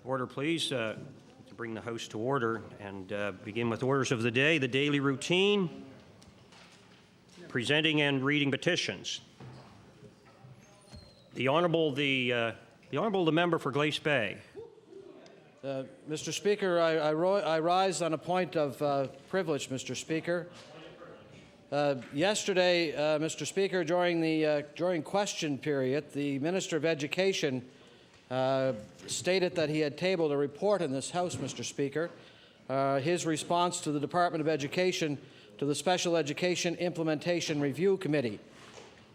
Order, please. To bring the House to order and begin with orders of the day, the daily routine, presenting and reading petitions. The Honourable the member for Glace Bay. Mr. Speaker, I rise on a point of privilege, Mr. Speaker. Yesterday, Mr. Speaker, during question period, the Minister of Education stated that he had tabled a report in this House, Mr. Speaker. His response to the Department of Education to the Special Education Implementation Review Committee.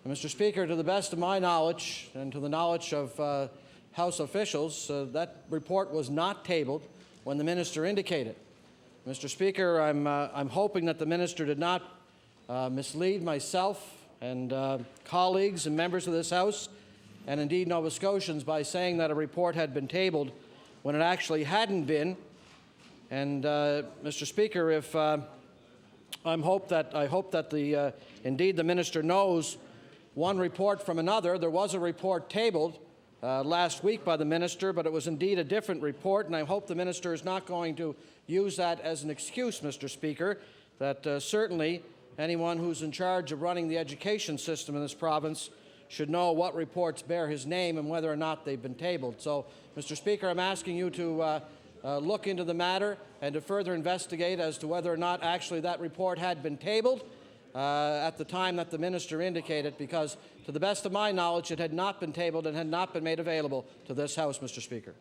And Mr. Speaker, to the best of my knowledge and to the knowledge of House officials, that report was not tabled when the Minister indicated. Mr. Speaker, I'm hoping that the Minister did not mislead myself and colleagues and members of this House and indeed Nova Scotians by saying that a report had been tabled when it actually hadn't been. And Mr. Speaker, if I hope that indeed the Minister knows one report from another. There was a report tabled last week by the Minister, but it was indeed a different report, and I hope the Minister is not going to use that as an excuse, Mr. Speaker, that certainly anyone who's in charge of running the education system in this province should know what reports bear his name and whether or not they've been tabled. So, Mr. Speaker, I'm asking you to look into the matter and to further investigate as to whether or not actually that report had been tabled at the time that the Minister indicated, because to the best of my knowledge it had not been tabled and had not been made available to this House, Mr. Speaker.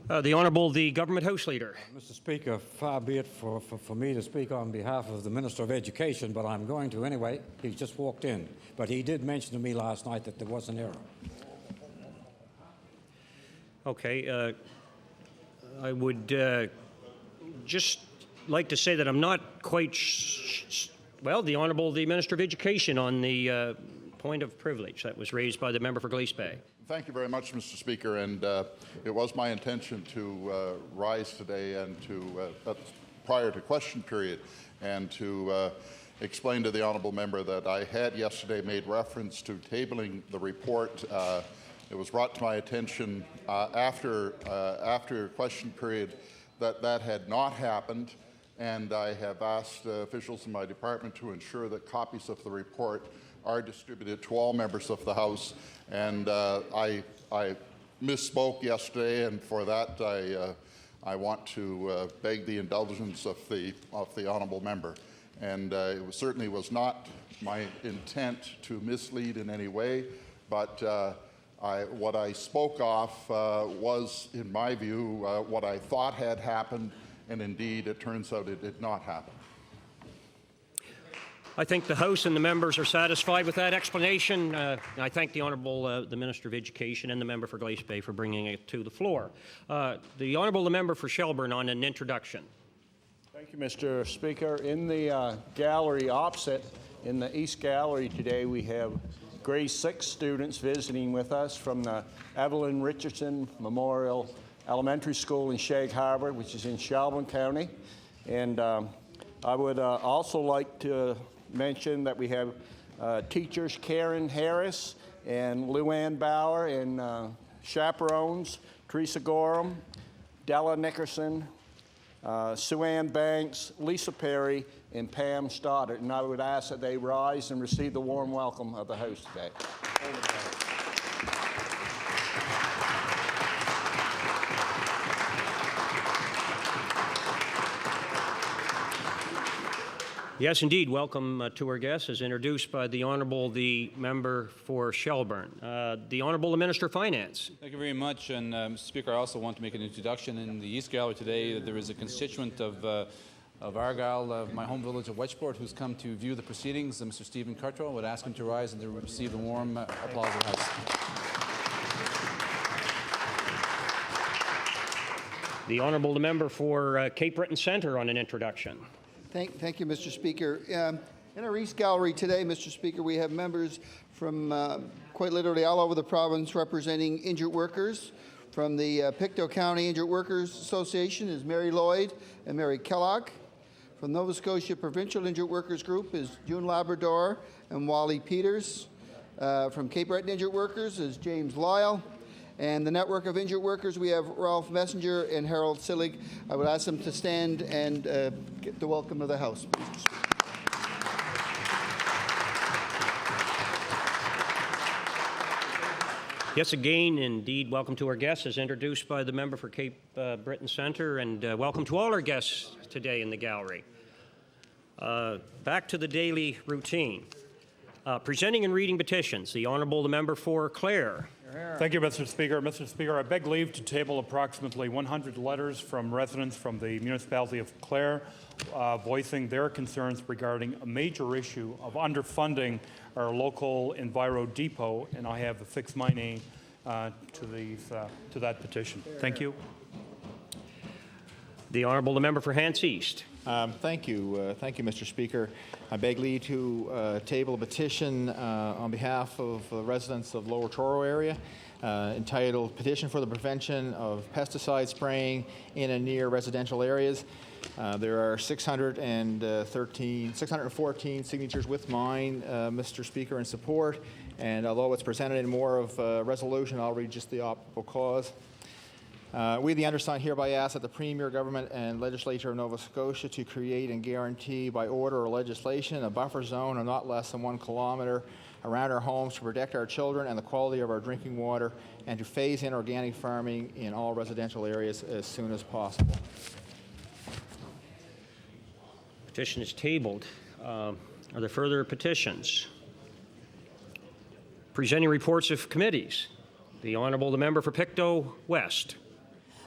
The Honourable the Government House Leader. Mr. Speaker, far be it for me to speak on behalf of the Minister of Education, but I'm going to anyway. He just walked in, but he did mention to me last night that there was an error. Okay. I would just like to say that I'm not quite the Honourable the Minister of Education on the point of privilege that was raised by the member for Glace Bay. Thank you very much, Mr. Speaker, and it was my intention to rise today and to, prior to question period, and to explain to the honourable member that I had yesterday made reference to tabling the report. It was brought to my attention after question period that had not happened, and I have asked officials in my department to ensure that copies of the report are distributed to all members of the House, and I misspoke yesterday, and for that I want to beg the indulgence of the honourable member. And it certainly was not my intent to mislead in any way, but what I spoke of was, in my view, what I thought had happened, and indeed it turns out it did not happen. I think the House and the members are satisfied with that explanation. I thank the Honourable the Minister of Education and the member for Glace Bay for bringing it to the floor. The Honourable the member for Shelburne on an introduction. Thank you, Mr. Speaker. In the gallery opposite, in the East Gallery today, we have grade 6 students visiting with us from the Evelyn Richardson Memorial Elementary School in Shag Harbour, which is in Shelburne County. And I would also like to mention that we have teachers Karen Harris and Luann Bauer, and chaperones Teresa Gorham, Della Nickerson, Sue Ann Banks, Lisa Perry, and Pam Stoddard. And I would ask that they rise and receive the warm welcome of the House today. Yes, indeed. Welcome to our guests, as introduced by the Honourable the member for Shelburne. The Honourable the Minister of Finance. Thank you very much. And Mr. Speaker, I also want to make an introduction. In the East Gallery today, there is a constituent of Argyle, of my home village of Wedgeport, who's come to view the proceedings. Mr. Stephen Curtrell. I would ask him to rise and to receive the warm applause of the House. The Honourable the member for Cape Breton Centre on an introduction. Thank you, Mr. Speaker. In our East Gallery today, Mr. Speaker, we have members from quite literally all over the province representing injured workers. From the Pictou County Injured Workers Association is Mary Lloyd and Mary Kellogg. From Nova Scotia Provincial Injured Workers Group is June Labrador and Wally Peters. From Cape Breton Injured Workers is James Lyle. And the Network of Injured Workers, we have Ralph Messenger and Harold Sillig. I would ask them to stand and get the welcome of the House. Yes, again, indeed, welcome to our guests as introduced by the member for Cape Breton Centre, and welcome to all our guests today in the gallery. Back to the daily routine. Presenting and reading petitions, the Honourable the member for Clare. Thank you, Mr. Speaker. Mr. Speaker, I beg leave to table approximately 100 letters from residents from the municipality of Clare voicing their concerns regarding a major issue of underfunding our local Enviro depot, and I have affixed my name to that petition. Thank you. The Honourable the member for Hants East. Thank you, Mr. Speaker. I beg leave to table a petition on behalf of the residents of Lower Truro area entitled Petition for the Prevention of Pesticide Spraying in and Near Residential Areas. There are 614 signatures with mine, Mr. Speaker, in support, and although it's presented in more of a resolution, I'll read just the operable clause. We, the undersigned, hereby ask that the Premier, Government, and Legislature of Nova Scotia to create and guarantee by order or legislation a buffer zone of not less than 1 kilometre around our homes to protect our children and the quality of our drinking water, and to phase in organic farming in all residential areas as soon as possible. Petition is tabled. Are there further petitions? Presenting reports of committees, the Honourable the member for Pictou West.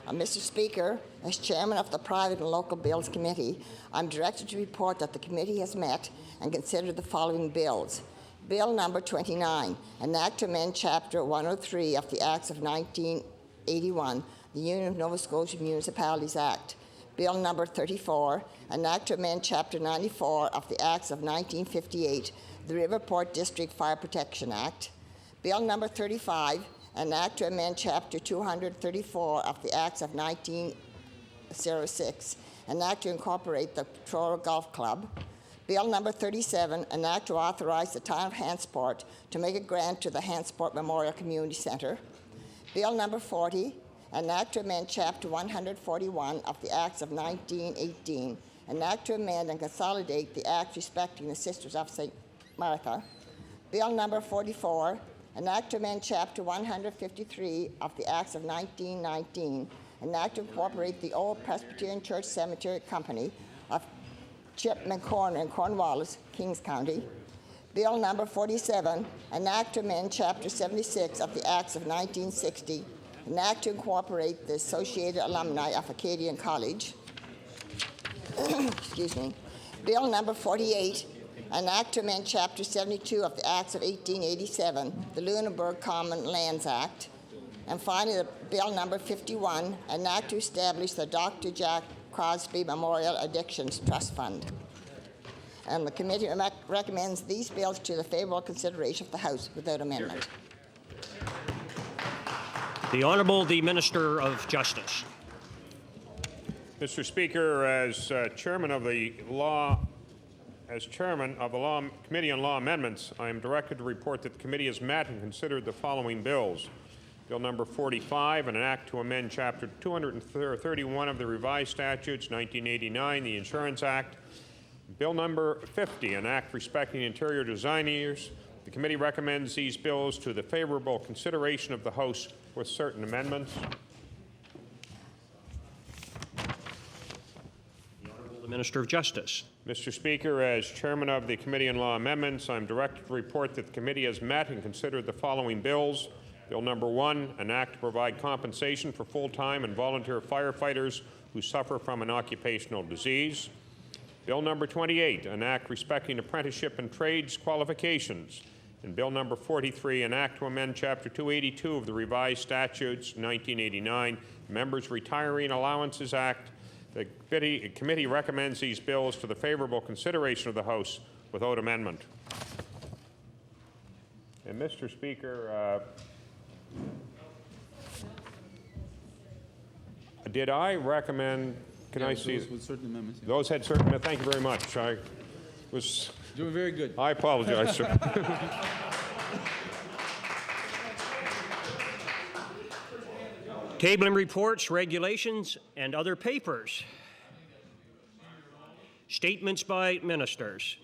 Mr. Speaker, as chairman of the Private and Local Bills Committee, I'm directed to report that the committee has met and considered the following bills. Bill number 29, an act to amend Chapter 103 of the Acts of 1981, the Union of Nova Scotia Municipalities Act. Bill number 34, an act to amend Chapter 94 of the Acts of 1958, the Riverport District Fire Protection Act. Bill number 35, an act to amend Chapter 234 of the Acts of 1906, an act to incorporate the Truro Golf Club. Bill number 37, an act to authorize the town of Hantsport to make a grant to the Hantsport Memorial Community Centre. Bill number 40, an act to amend Chapter 141 of the Acts of 1918, an act to amend and consolidate the acts respecting the Sisters of St. Martha. Bill number 44, an act to amend Chapter 153 of the Acts of 1919, an act to incorporate the Old Presbyterian Church Cemetery Company of Chipman Corner in Cornwallis, Kings County. Bill number 47, an act to amend Chapter 76 of the Acts of 1960, an act to incorporate the Associated Alumni of Acadian College. Excuse me. Bill number 48, an act to amend Chapter 72 of the Acts of 1887, the Lunenburg Common Lands Act. And finally, Bill number 51, an act to establish the Dr. Jack Crosby Memorial Addictions Trust Fund. And the committee recommends these bills to the favorable consideration of the House without amendment. The Honourable the Minister of Justice. Mr. Speaker, as chairman of the Committee on Law Amendments, I am directed to report that the committee has met and considered the following bills. Bill number 45, an act to amend Chapter 231 of the Revised Statutes 1989, the Insurance Act. Bill number 50, an act respecting interior designers. The committee recommends these bills to the favorable consideration of the House with certain amendments. The Honourable the Minister of Justice. Mr. Speaker, as chairman of the Committee on Law Amendments, I am directed to report that the committee has met and considered the following bills. Bill number 1, an act to provide compensation for full-time and volunteer firefighters who suffer from an occupational disease. Bill number 28, an act respecting apprenticeship and trades qualifications. And Bill number 43, an act to amend Chapter 282 of the Revised Statutes 1989, Members' Retiree Allowances Act. The committee recommends these bills for the favorable consideration of the House without amendment. And Mr. Speaker, did I recommend, can I see? With certain amendments. Yeah. Those had certain, thank you very much. I was Doing very good. I apologize, sir. Tabling reports, regulations, and other papers. Statements by ministers.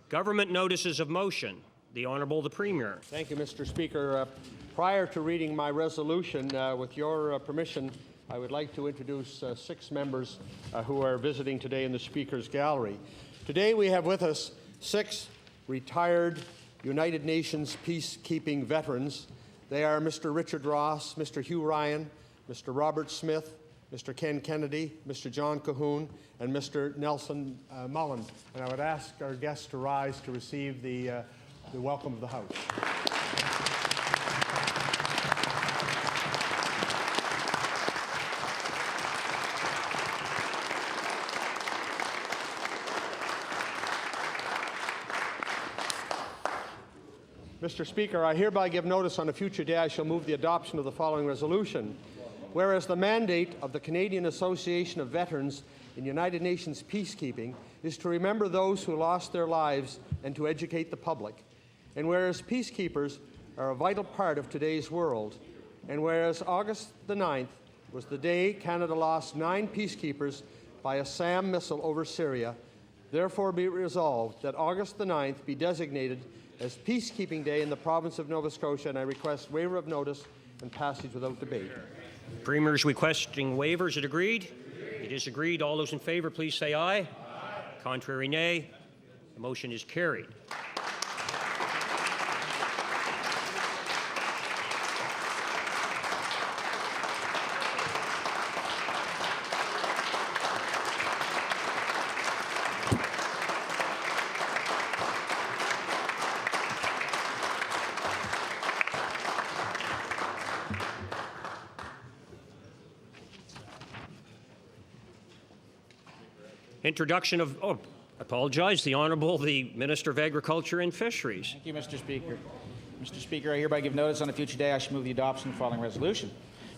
Government notices of motion. The Honourable the Premier. Thank you, Mr. Speaker. Prior to reading my resolution, with your permission, I would like to introduce 6 members who are visiting today in the Speaker's gallery. Today we have with us 6 retired United Nations peacekeeping veterans. They are Mr. Richard Ross, Mr. Hugh Ryan, Mr. Robert Smith, Mr. Ken Kennedy, Mr. John Cahoon, and Mr. Nelson Mullen. And I would ask our guests to rise to receive the welcome of the House. Mr. Speaker, I hereby give notice on a future day I shall move the adoption of the following resolution. Whereas the mandate of the Canadian Association of Veterans in United Nations peacekeeping is to remember those who lost their lives and to educate the public. And whereas peacekeepers are a vital part of today's world, and whereas August the 9th was the day Canada lost 9 peacekeepers by a SAM missile over Syria, therefore be it resolved that August the 9th be designated as Peacekeeping Day in the province of Nova Scotia, and I request waiver of notice and passage without debate. Premier is requesting waivers. Is it agreed? It is agreed. All those in favour, please say aye. Aye. Contrary, nay. The motion is carried. Introduction of, apologize, the Honourable the Minister of Agriculture and Fisheries. Thank you, Mr. Speaker. Mr. Speaker, I hereby give notice on a future day I shall move the adoption of the following resolution.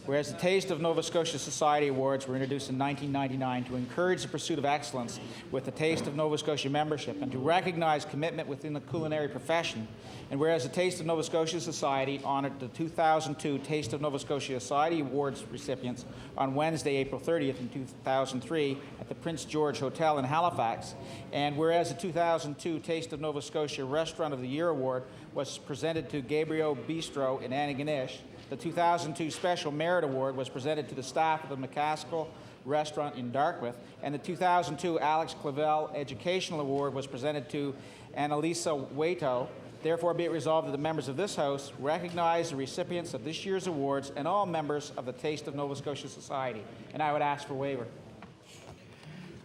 Whereas the Taste of Nova Scotia Society Awards were introduced in 1999 to encourage the pursuit of excellence with the Taste of Nova Scotia membership and to recognize commitment within the culinary profession, and whereas the Taste of Nova Scotia Society honored the 2002 Taste of Nova Scotia Society Awards recipients on Wednesday, April 30th in 2003 at the Prince George Hotel in Halifax, and whereas the 2002 Taste of Nova Scotia Restaurant of the Year Award was presented to Gabriel Bistro in Antigonish, the 2002 Special Merit Award was presented to the staff of the McCaskill Restaurant in Dartmouth, and the 2002 Alex Clavel Educational Award was presented to Annalisa Waito. Therefore, be it resolved that the members of this House recognize the recipients of this year's awards and all members of the Taste of Nova Scotia Society. And I would ask for waiver.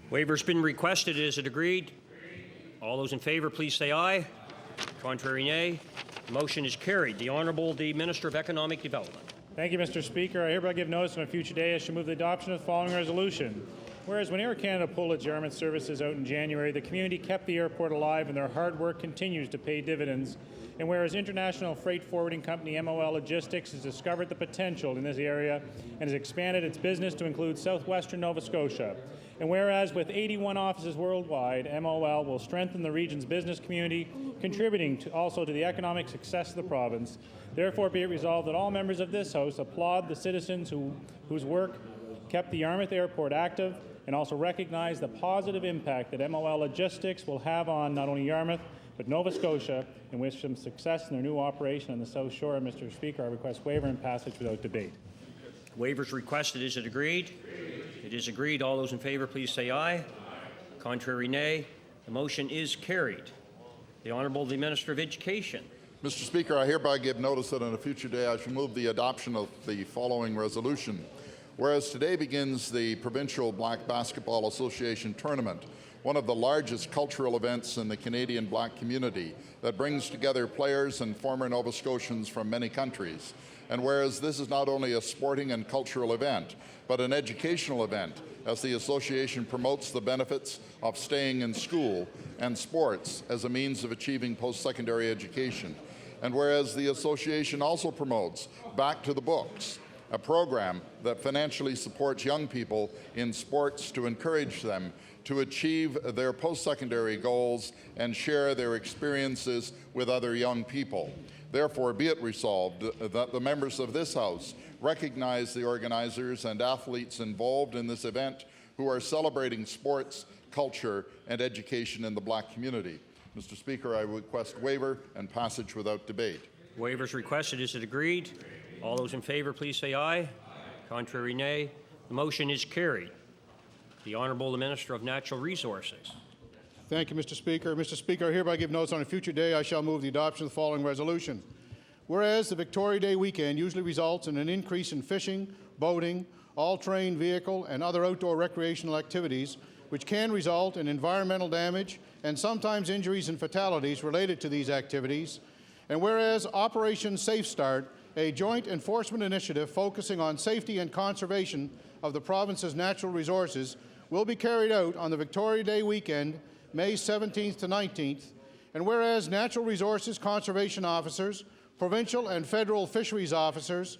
Waiver's been requested. Is it agreed? All those in favour, please say aye. Contrary, nay. The motion is carried. The Honourable the Minister of Economic Development. Thank you, Mr. Speaker. I hereby give notice on a future day I shall move the adoption of the following resolution. Whereas when Air Canada pulled its Yarmouth services out in January, the community kept the airport alive and their hard work continues to pay dividends. And whereas international freight forwarding company MOL Logistics has discovered the potential in this area and has expanded its business to include southwestern Nova Scotia. And whereas with 81 offices worldwide, MOL will strengthen the region's business community, contributing also to the economic success of the province. Therefore, be it resolved that all members of this House applaud the citizens whose work kept the Yarmouth Airport active and also recognize the positive impact that MOL Logistics will have on not only Yarmouth, but Nova Scotia, and wish them success in their new operation on the South Shore. Mr. Speaker, I request waiver and passage without debate. Waivers requested. Is it agreed? It is agreed. All those in favour, please say aye. Aye. Contrary, nay. The motion is carried. The Honourable the Minister of Education. Mr. Speaker, I hereby give notice that on a future day I shall move the adoption of the following resolution. Whereas today begins the Provincial Black Basketball Association Tournament, one of the largest cultural events in the Canadian black community that brings together players and former Nova Scotians from many countries. And whereas this is not only a sporting and cultural event, but an educational event, as the association promotes the benefits of staying in school and sports as a means of achieving post-secondary education. And whereas the association also promotes Back to the Books, a program that financially supports young people in sports to encourage them to achieve their post-secondary goals and share their experiences with other young people. Therefore, be it resolved that the members of this House recognize the organizers and athletes involved in this event who are celebrating sports, culture, and education in the black community. Mr. Speaker, I request waiver and passage without debate. Waiver is requested. Is it agreed? All those in favor, please say aye. Contrary, nay. The motion is carried. The Honourable the Minister of Natural Resources. Thank you, Mr. Speaker. Mr. Speaker, I hereby give notice on a future day I shall move the adoption of the following resolution. Whereas the Victoria Day weekend usually results in an increase in fishing, boating, all-terrain vehicle, and other outdoor recreational activities, which can result in environmental damage and sometimes injuries and fatalities related to these activities. And whereas Operation Safe Start, a joint enforcement initiative focusing on safety and conservation of the province's natural resources, will be carried out on the Victoria Day weekend, May 17th to 19th. And whereas natural resources conservation officers, provincial and federal fisheries officers,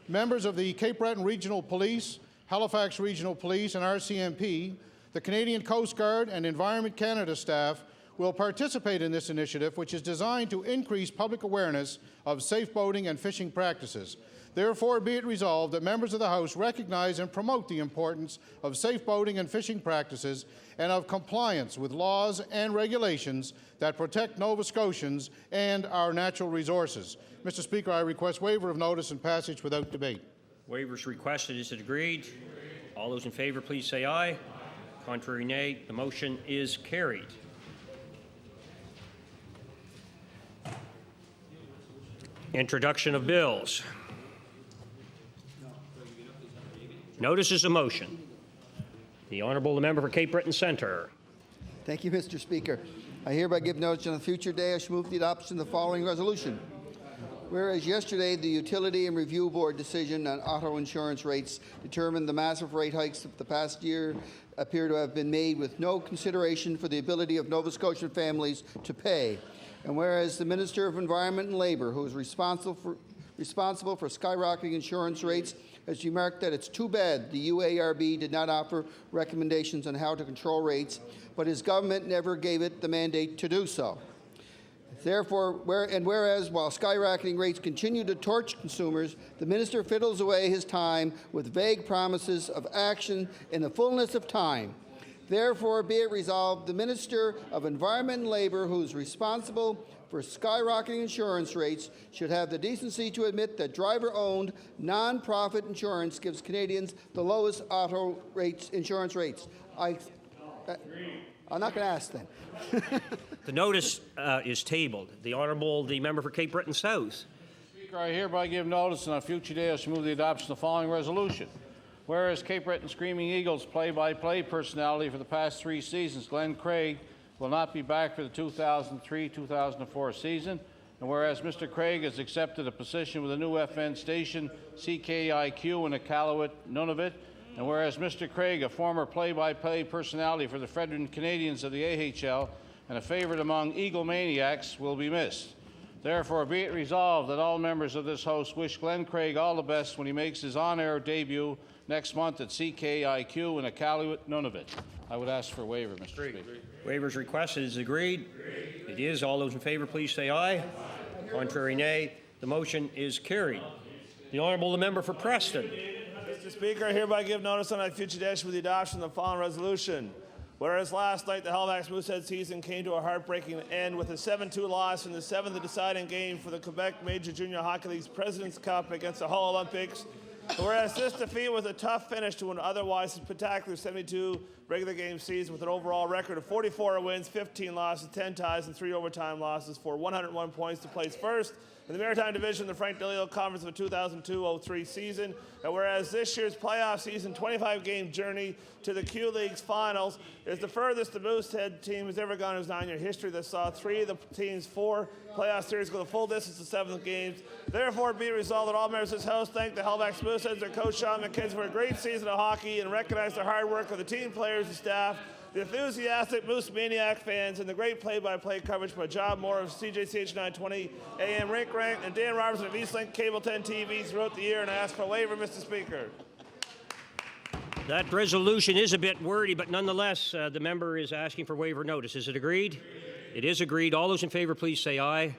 members of the Cape Breton Regional Police, Halifax Regional Police, and RCMP, the Canadian Coast Guard, and Environment Canada staff will participate in this initiative, which is designed to increase public awareness of safe boating and fishing practices. Therefore, be it resolved that members of the House recognize and promote the importance of safe boating and fishing practices and of compliance with laws and regulations that protect Nova Scotians and our natural resources. Mr. Speaker, I request waiver of notice and passage without debate. Waiver is requested. Is it agreed? All those in favor, please say aye. Contrary, nay. The motion is carried. Introduction of bills. Notices of motion. The Honourable the Member for Cape Breton Centre. Thank you, Mr. Speaker. I hereby give notice on a future day I shall move the adoption of the following resolution. Whereas yesterday the Utility and Review Board decision on auto insurance rates determined the massive rate hikes of the past year appear to have been made with no consideration for the ability of Nova Scotian families to pay. And whereas the Minister of Environment and Labour, who is responsible for skyrocketing insurance rates, has remarked that it's too bad the UARB did not offer recommendations on how to control rates, but his government never gave it the mandate to do so. Therefore, whereas while skyrocketing rates continue to torch consumers, the minister fiddles away his time with vague promises of action in the fullness of time. Therefore, be it resolved, the Minister of Environment and Labour, who is responsible for skyrocketing insurance rates, should have the decency to admit that driver-owned, non-profit insurance gives Canadians the lowest auto insurance rates. I'm not going to ask then. The notice is tabled. The Honourable the Member for Cape Breton South. Speaker, I hereby give notice on a future day I shall move the adoption of the following resolution. Whereas Cape Breton Screaming Eagles play-by-play personality for the past 3 seasons, Glenn Craig, will not be back for the 2003-2004 season, and whereas Mr. Craig has accepted a position with a new FN station, CKIQ, in Iqaluit, Nunavut, and whereas Mr. Craig, a former play-by-play personality for the Fredericton Canadians of the AHL and a favourite among Eagle maniacs, will be missed. Therefore, be it resolved that all members of this House wish Glenn Craig all the best when he makes his on-air debut next month at CKIQ in Iqaluit, Nunavut. I would ask for a waiver, Mr. Speaker. Waiver is requested. Is it agreed? It is. All those in favour, please say aye. Contrary, nay. The motion is carried. The Honourable the Member for Preston. Mr. Speaker, I hereby give notice on a future day with the adoption of the following resolution. Whereas last night the Halifax Moosehead season came to a heartbreaking end with a 7-2 loss in the 7th deciding game for the Quebec Major Junior Hockey League's President's Cup against the Hull Olympics. Whereas this defeat was a tough finish to an otherwise spectacular 72 regular game season with an overall record of 44 wins, 15 losses, 10 ties, and 3 overtime losses for 101 points to place first in the Maritime Division of the Frank DeLeo Conference of the 2002-03 season. And whereas this year's playoff season 25-game journey to the Q League's finals is the furthest the Moosehead team has ever gone in its 9-year history that saw 3 of the team's 4 playoff series go the full distance to 7 games. Therefore, be it resolved that all members of this House thank the Halifax Mooseheads, their coach Sean McKenzie, for a great season of hockey and recognize the hard work of the team players and staff, the enthusiastic Moose Maniac fans, and the great play-by-play coverage by John Moore of CJCH 920 AM Rink Rank and Dan Robertson of Eastlink Cable 10 TV throughout the year, and I ask for a waiver, Mr. Speaker. That resolution is a bit wordy, but nonetheless, the member is asking for waiver notice. Is it agreed? It is agreed. All those in favour, please say aye.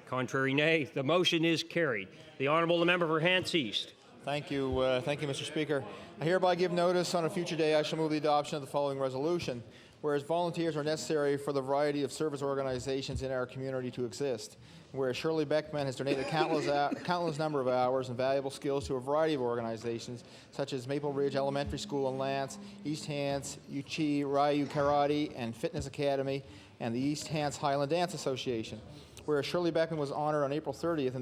Contrary, nay. The motion is carried. The Honourable the Member for Hants East. Thank you, Mr. Speaker. I hereby give notice on a future day I shall move the adoption of the following resolution. Whereas volunteers are necessary for the variety of service organizations in our community to exist. Whereas Shirley Beckman has donated countless number of hours and valuable skills to a variety of organizations, such as Maple Ridge Elementary School in Lance, East Hants, Uchi Ryu Karate and Fitness Academy, and the East Hants Highland Dance Association. Whereas Shirley Beckman was honored on April 30th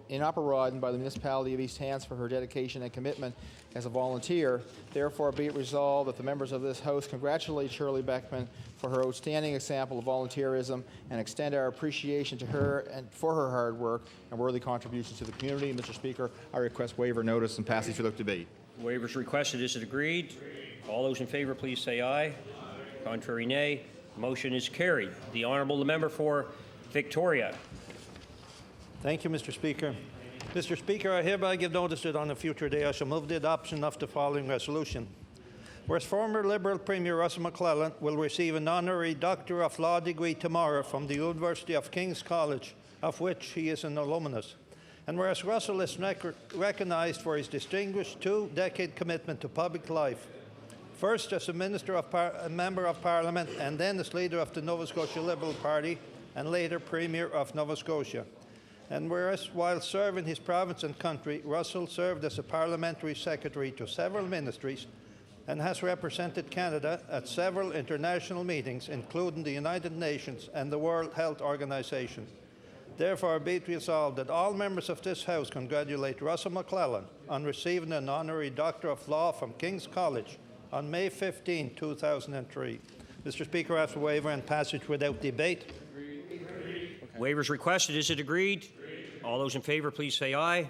in Upper Rawdon by the municipality of East Hants for her dedication and commitment as a volunteer. Therefore, be it resolved that the members of this House congratulate Shirley Beckman for her outstanding example of volunteerism and extend our appreciation to her and for her hard work and worthy contributions to the community. Mr. Speaker, I request waiver notice and passage without debate. Waivers requested. Is it agreed? All those in favor, please say aye. Contrary, nay. Motion is carried. The Honourable the Member for Victoria. Thank you, Mr. Speaker. Mr. Speaker, I hereby give notice that on a future day I shall move the adoption of the following resolution. Whereas former Liberal Premier Russell McClellan will receive an honorary Doctor of Law degree tomorrow from the University of King's College, of which he is an alumnus. And whereas Russell is recognised for his distinguished two-decade commitment to public life, first as a Member of Parliament and then as leader of the Nova Scotia Liberal Party, and later Premier of Nova Scotia. And whereas while serving his province and country, Russell served as a parliamentary secretary to several ministries and has represented Canada at several international meetings, including the United Nations and the World Health Organization. Therefore, be it resolved that all members of this House congratulate Russell McClellan on receiving an honorary Doctor of Law from King's College on May 15, 2003. Mr. Speaker, I ask for waiver and passage without debate. Waivers requested. Is it agreed? All those in favor, please say aye.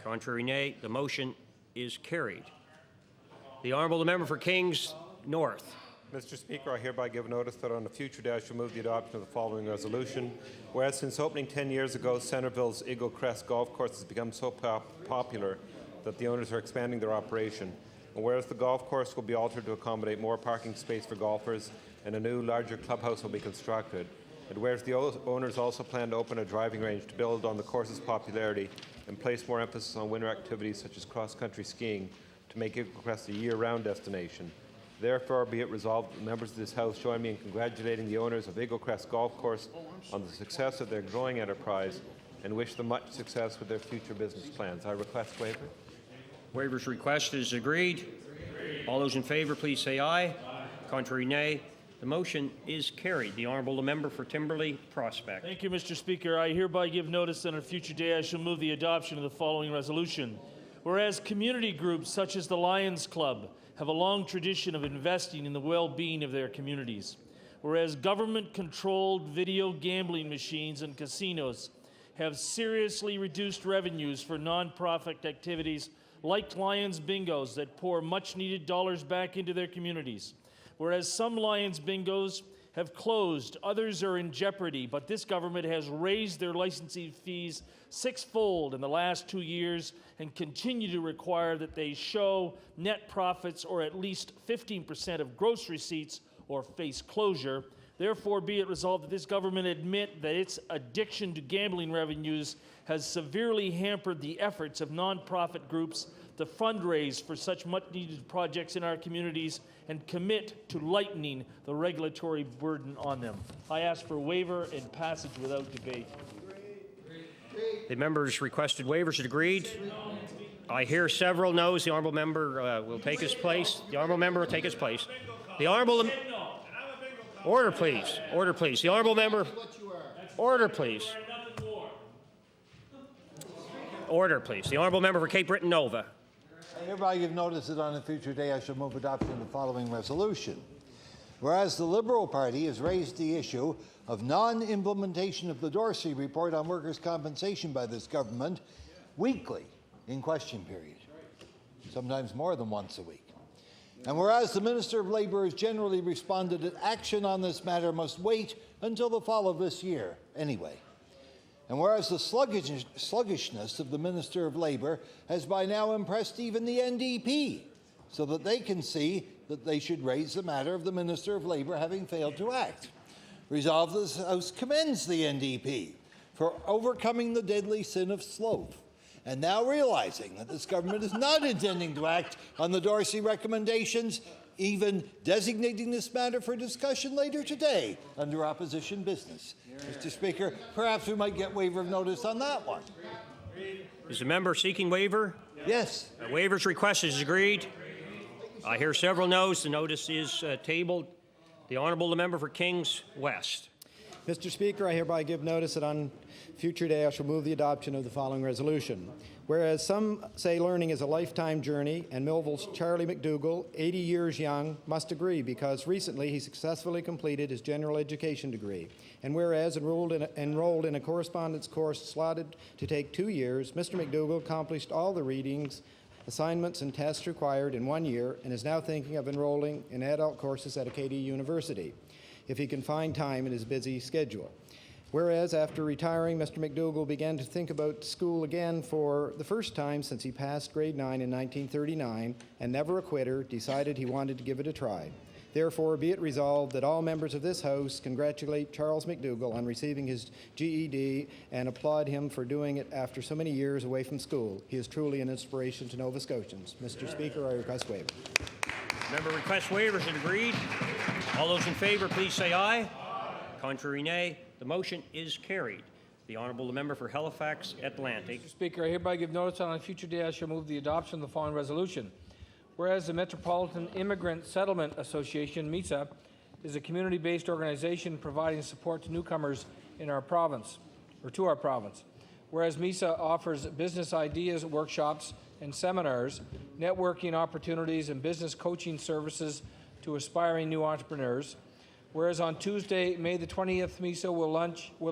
Contrary, nay. The motion is carried. The Honourable the Member for Kings North. Mr. Speaker, I hereby give notice that on a future day I shall move the adoption of the following resolution. Whereas since opening 10 years ago, Centreville's Eagle Crest Golf Course has become so popular that the owners are expanding their operation. And whereas the golf course will be altered to accommodate more parking space for golfers and a new, larger clubhouse will be constructed. And whereas the owners also plan to open a driving range to build on the course's popularity and place more emphasis on winter activities such as cross-country skiing to make Eagle Crest a year-round destination. Therefore, be it resolved that members of this House join me in congratulating the owners of Eagle Crest Golf Course on the success of their growing enterprise and wish them much success with their future business plans. I request waiver. Waivers requested. Is agreed. All those in favor, please say aye. Contrary, nay. The motion is carried. The Honourable the Member for Timberley Prospect. Thank you, Mr. Speaker. I hereby give notice that on a future day I shall move the adoption of the following resolution. Whereas community groups such as the Lions Club have a long tradition of investing in the well-being of their communities. Whereas government-controlled video gambling machines and casinos have seriously reduced revenues for non-profit activities like Lions Bingos that pour much-needed dollars back into their communities. Whereas some Lions Bingos have closed, others are in jeopardy, but this government has raised their licensing fees sixfold in the last 2 years and continue to require that they show net profits or at least 15% of gross receipts or face closure. Therefore, be it resolved that this government admit that its addiction to gambling revenues has severely hampered the efforts of nonprofit groups to fundraise for such much-needed projects in our communities and commit to lightening the regulatory burden on them. I ask for waiver and passage without debate. The members requested waivers. It agreed. I hear several noes. The Honourable Member will take his place. The Honourable Member will take his place. The Honourable... Order, please. Order, please. The Honourable Member... Order, please. Order, please. The Honourable Member for Cape Breton Nova. I hereby give notice that on a future day I shall move adoption of the following resolution. Whereas the Liberal Party has raised the issue of non-implementation of the Dorsey Report on workers' compensation by this government weekly in question period, sometimes more than once a week. And whereas the Minister of Labour has generally responded that action on this matter must wait until the fall of this year anyway. And whereas the sluggishness of the Minister of Labour has by now impressed even the NDP, so that they can see that they should raise the matter of the Minister of Labour having failed to act. Resolved, this House commends the NDP for overcoming the deadly sin of sloth, and now realizing that this government is not intending to act on the Dorsey recommendations, even designating this matter for discussion later today under opposition business. Mr. Speaker, perhaps we might get waiver of notice on that one. Is the member seeking waiver? Yes. Waiver's request is agreed. I hear several noes. The notice is tabled. The Honourable the member for Kings West. Mr. Speaker, I hereby give notice that on future day I shall move the adoption of the following resolution. Whereas some say learning is a lifetime journey, and Millville's Charlie McDougall, 80 years young, must agree because recently he successfully completed his general education degree. And whereas enrolled in a correspondence course slotted to take 2 years, Mr. McDougall accomplished all the readings, assignments, and tests required in 1 year and is now thinking of enrolling in adult courses at Acadia University, if he can find time in his busy schedule. Whereas after retiring, Mr. McDougall began to think about school again for the first time since he passed grade 9 in 1939 and, never a quitter, decided he wanted to give it a try. Therefore, be it resolved that all members of this House congratulate Charles McDougall on receiving his GED and applaud him for doing it after so many years away from school. He is truly an inspiration to Nova Scotians. Mr. Speaker, I request waiver. Member requests waivers and agreed. All those in favour, please say aye. Contrary, nay. The motion is carried. The Honourable the member for Halifax Atlantic. Mr. Speaker, I hereby give notice on a future day I shall move the adoption of the following resolution. Whereas the Metropolitan Immigrant Settlement Association, MESA, is a community-based organization providing support to newcomers in our province, or to our province. Whereas MESA offers business ideas workshops and seminars, networking opportunities, and business coaching services to aspiring new entrepreneurs. Whereas on Tuesday, May the 20th, MESA will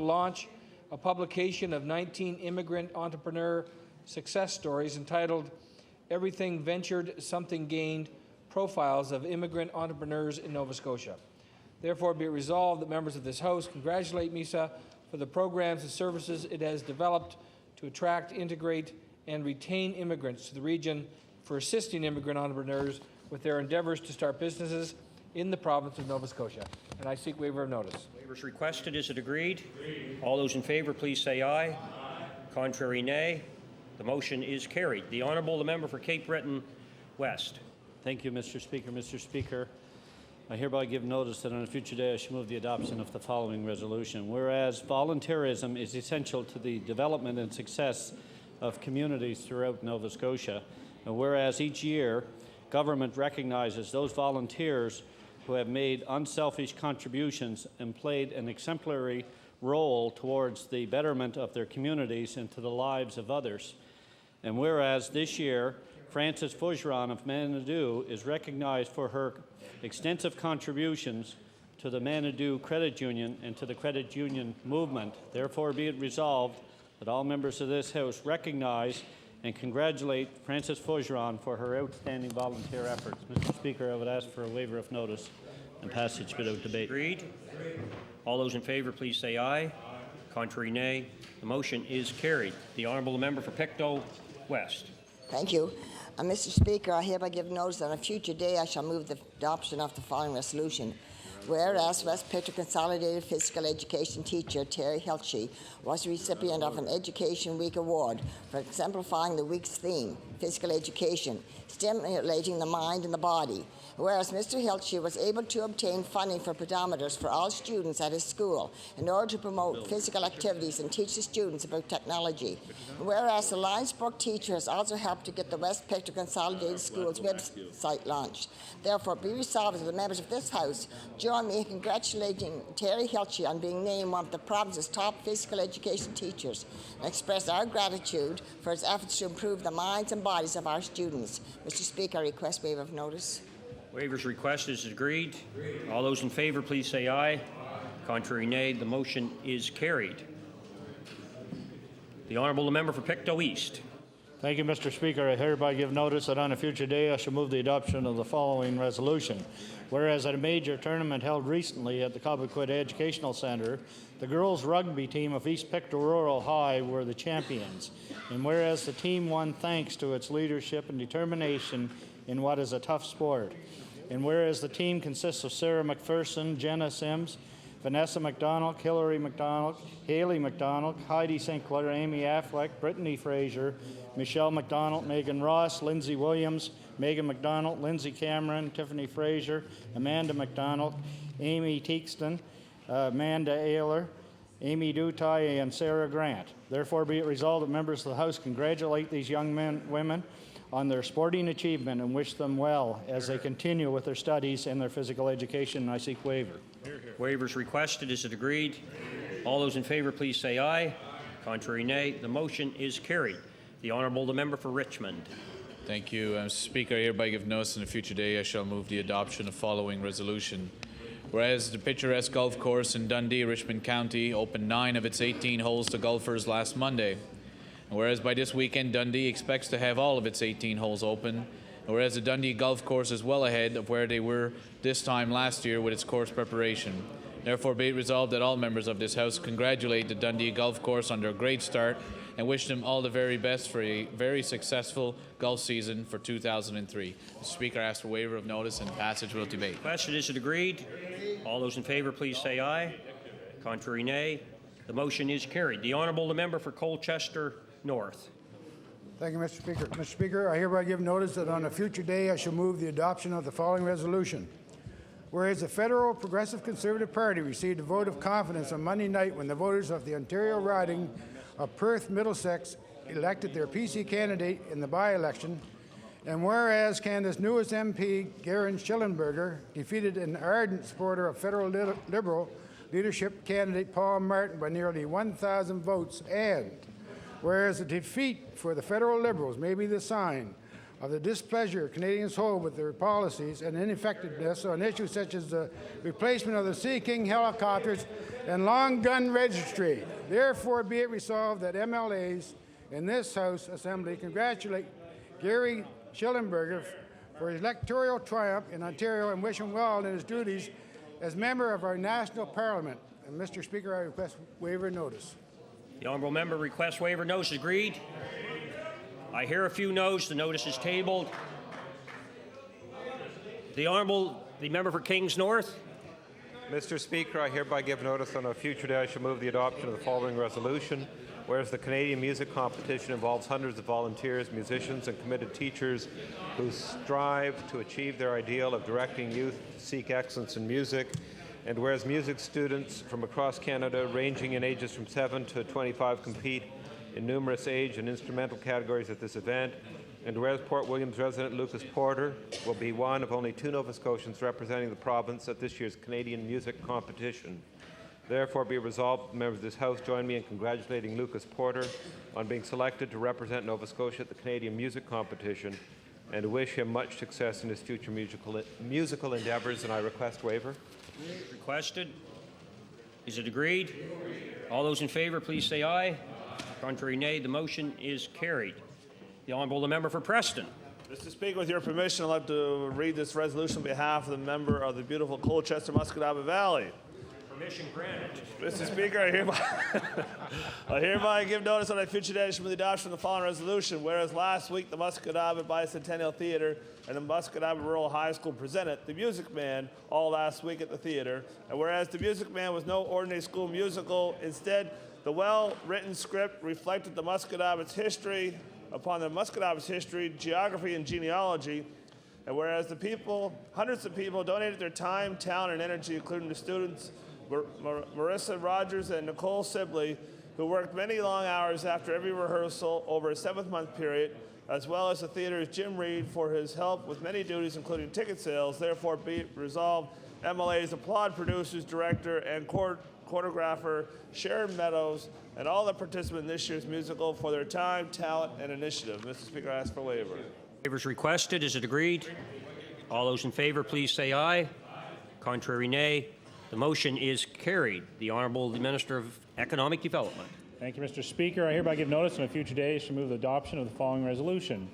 launch a publication of 19 immigrant entrepreneur success stories entitled Everything Ventured, Something Gained, Profiles of Immigrant Entrepreneurs in Nova Scotia. Therefore, be it resolved that members of this House congratulate MESA for the programs and services it has developed to attract, integrate, and retain immigrants to the region, for assisting immigrant entrepreneurs with their endeavors to start businesses in the province of Nova Scotia. And I seek waiver of notice. Waiver is requested. Is it agreed? All those in favour, please say aye. Contrary, nay. The motion is carried. The Honourable the member for Cape Breton West. Thank you, Mr. Speaker. Mr. Speaker, I hereby give notice that on a future day I shall move the adoption of the following resolution. Whereas volunteerism is essential to the development and success of communities throughout Nova Scotia, and whereas each year government recognizes those volunteers who have made unselfish contributions and played an exemplary role towards the betterment of their communities and to the lives of others. And whereas this year, Frances Fougeron of Manadoo is recognized for her extensive contributions to the Manadoo Credit Union and to the credit union movement, therefore be it resolved that all members of this House recognize and congratulate Frances Fougeron for her outstanding volunteer efforts. Mr. Speaker, I would ask for a waiver of notice and passage without debate. Agreed. All those in favour, please say aye. Contrary, nay. The motion is carried. The Honourable member for Pictou West. Thank you. Mr. Speaker, I hereby give notice that on a future day I shall move the adoption of the following resolution. Whereas West Pictou Consolidated Physical Education teacher Terry Hilchey was the recipient of an Education Week Award for exemplifying the week's theme, physical education, stimulating the mind and the body. Whereas Mr. Hilchey was able to obtain funding for pedometers for all students at his school in order to promote physical activities and teach the students about technology. Whereas the Lions Book teacher has also helped to get the West Pictou Consolidated Schools website launched. Therefore, be resolved that the members of this House join me in congratulating Terry Hilchey on being named one of the province's top physical education teachers and express our gratitude for his efforts to improve the minds and bodies of our students. Mr. Speaker, I request waiver of notice. Waivers request is agreed. All those in favour, please say aye. Contrary, nay. The motion is carried. The Honourable member for Pictou East. Thank you, Mr. Speaker. I hereby give notice that on a future day I shall move the adoption of the following resolution. Whereas at a major tournament held recently at the Cobequid Educational Centre, the girls' rugby team of East Pictou Rural High were the champions. And whereas the team won thanks to its leadership and determination in what is a tough sport. And whereas the team consists of Sarah McPherson, Jenna Sims, Vanessa McDonald, Hillary McDonald, Haley McDonald, Heidi St. Clair, Amy Affleck, Brittany Fraser, Michelle McDonald, Megan Ross, Lindsay Williams, Megan McDonald, Lindsay Cameron, Tiffany Fraser, Amanda McDonald, Amy Teakston, Amanda Ayler, Amy Dutai, and Sarah Grant. Therefore, be it resolved that members of the House congratulate these young women on their sporting achievement and wish them well as they continue with their studies and their physical education. And I seek waiver. Waiver is requested. Is it agreed? All those in favor, please say aye. Contrary, nay. The motion is carried. The Honourable the Member for Richmond. Thank you, Mr. Speaker. I hereby give notice in a future day I shall move the adoption of following resolution. Whereas the picturesque golf course in Dundee, Richmond County, opened 9 of its 18 holes to golfers last Monday. And whereas by this weekend Dundee expects to have all of its 18 holes open, and whereas the Dundee golf course is well ahead of where they were this time last year with its course preparation. Therefore, be it resolved that all members of this House congratulate the Dundee golf course on their great start and wish them all the very best for a very successful golf season for 2003. Mr. Speaker, I ask for waiver of notice and passage without debate. Question, is it agreed? All those in favor, please say aye. Contrary, nay. The motion is carried. The Honourable the Member for Colchester North. Thank you, Mr. Speaker. Mr. Speaker, I hereby give notice that on a future day I shall move the adoption of the following resolution. Whereas the Federal Progressive Conservative Party received a vote of confidence on Monday night when the voters of the Ontario riding of Perth Middlesex elected their PC candidate in the by-election, and whereas Canada's newest MP, Garen Schillenberger, defeated an ardent supporter of federal Liberal leadership candidate Paul Martin by nearly 1,000 votes, and whereas the defeat for the federal Liberals may be the sign of the displeasure Canadians hold with their policies and ineffectiveness on issues such as the replacement of the Sea King helicopters and long gun registry. Therefore, be it resolved that MLAs in this House Assembly congratulate Gary Schillenberger for his electoral triumph in Ontario and wish him well in his duties as member of our national parliament. And Mr. Speaker, I request waiver notice. The Honourable Member requests waiver. Notice agreed. I hear a few noes. The notice is tabled. The Honourable the Member for Kings North. Mr. Speaker, I hereby give notice on a future day I shall move the adoption of the following resolution. Whereas the Canadian music competition involves hundreds of volunteers, musicians, and committed teachers who strive to achieve their ideal of directing youth to seek excellence in music, and whereas music students from across Canada, ranging in ages from 7 to 25, compete in numerous age and instrumental categories at this event, and whereas Port Williams resident Lucas Porter will be one of only 2 Nova Scotians representing the province at this year's Canadian music competition. Therefore, be resolved, members of this House join me in congratulating Lucas Porter on being selected to represent Nova Scotia at the Canadian music competition, and wish him much success in his future musical endeavours, and I request waiver. Requested. Is it agreed? All those in favor, please say aye. Contrary, nay. The motion is carried. The Honourable the Member for Preston. Mr. Speaker, with your permission, I'd like to read this resolution on behalf of the member of the beautiful Colchester Musquedoba Valley. Permission granted. Mr. Speaker, I hereby give notice on a future day for the adoption of the following resolution. Whereas last week the Musquedoba Bicentennial Theatre and the Musquedoba Rural High School presented The Music Man all last week at the theatre, and whereas The Music Man was no ordinary school musical, instead the well-written script reflected the Musquedoba's history upon the Musquedoba's history, geography, and genealogy. And whereas the people, hundreds of people donated their time, talent, and energy, including the students Marissa Rogers and Nicole Sibley, who worked many long hours after every rehearsal over a 7-month period, as well as the theater's Jim Reed for his help with many duties, including ticket sales. Therefore, be it resolved, MLAs applaud producers, director, and choreographer Sharon Meadows and all the participants in this year's musical for their time, talent, and initiative. Mr. Speaker, I ask for waiver. Waiver is requested. Is it agreed? All those in favor, please say aye. Contrary, nay. The motion is carried. The Honourable the Minister of Economic Development. Thank you, Mr. Speaker. I hereby give notice on a future day to move the adoption of the following resolution.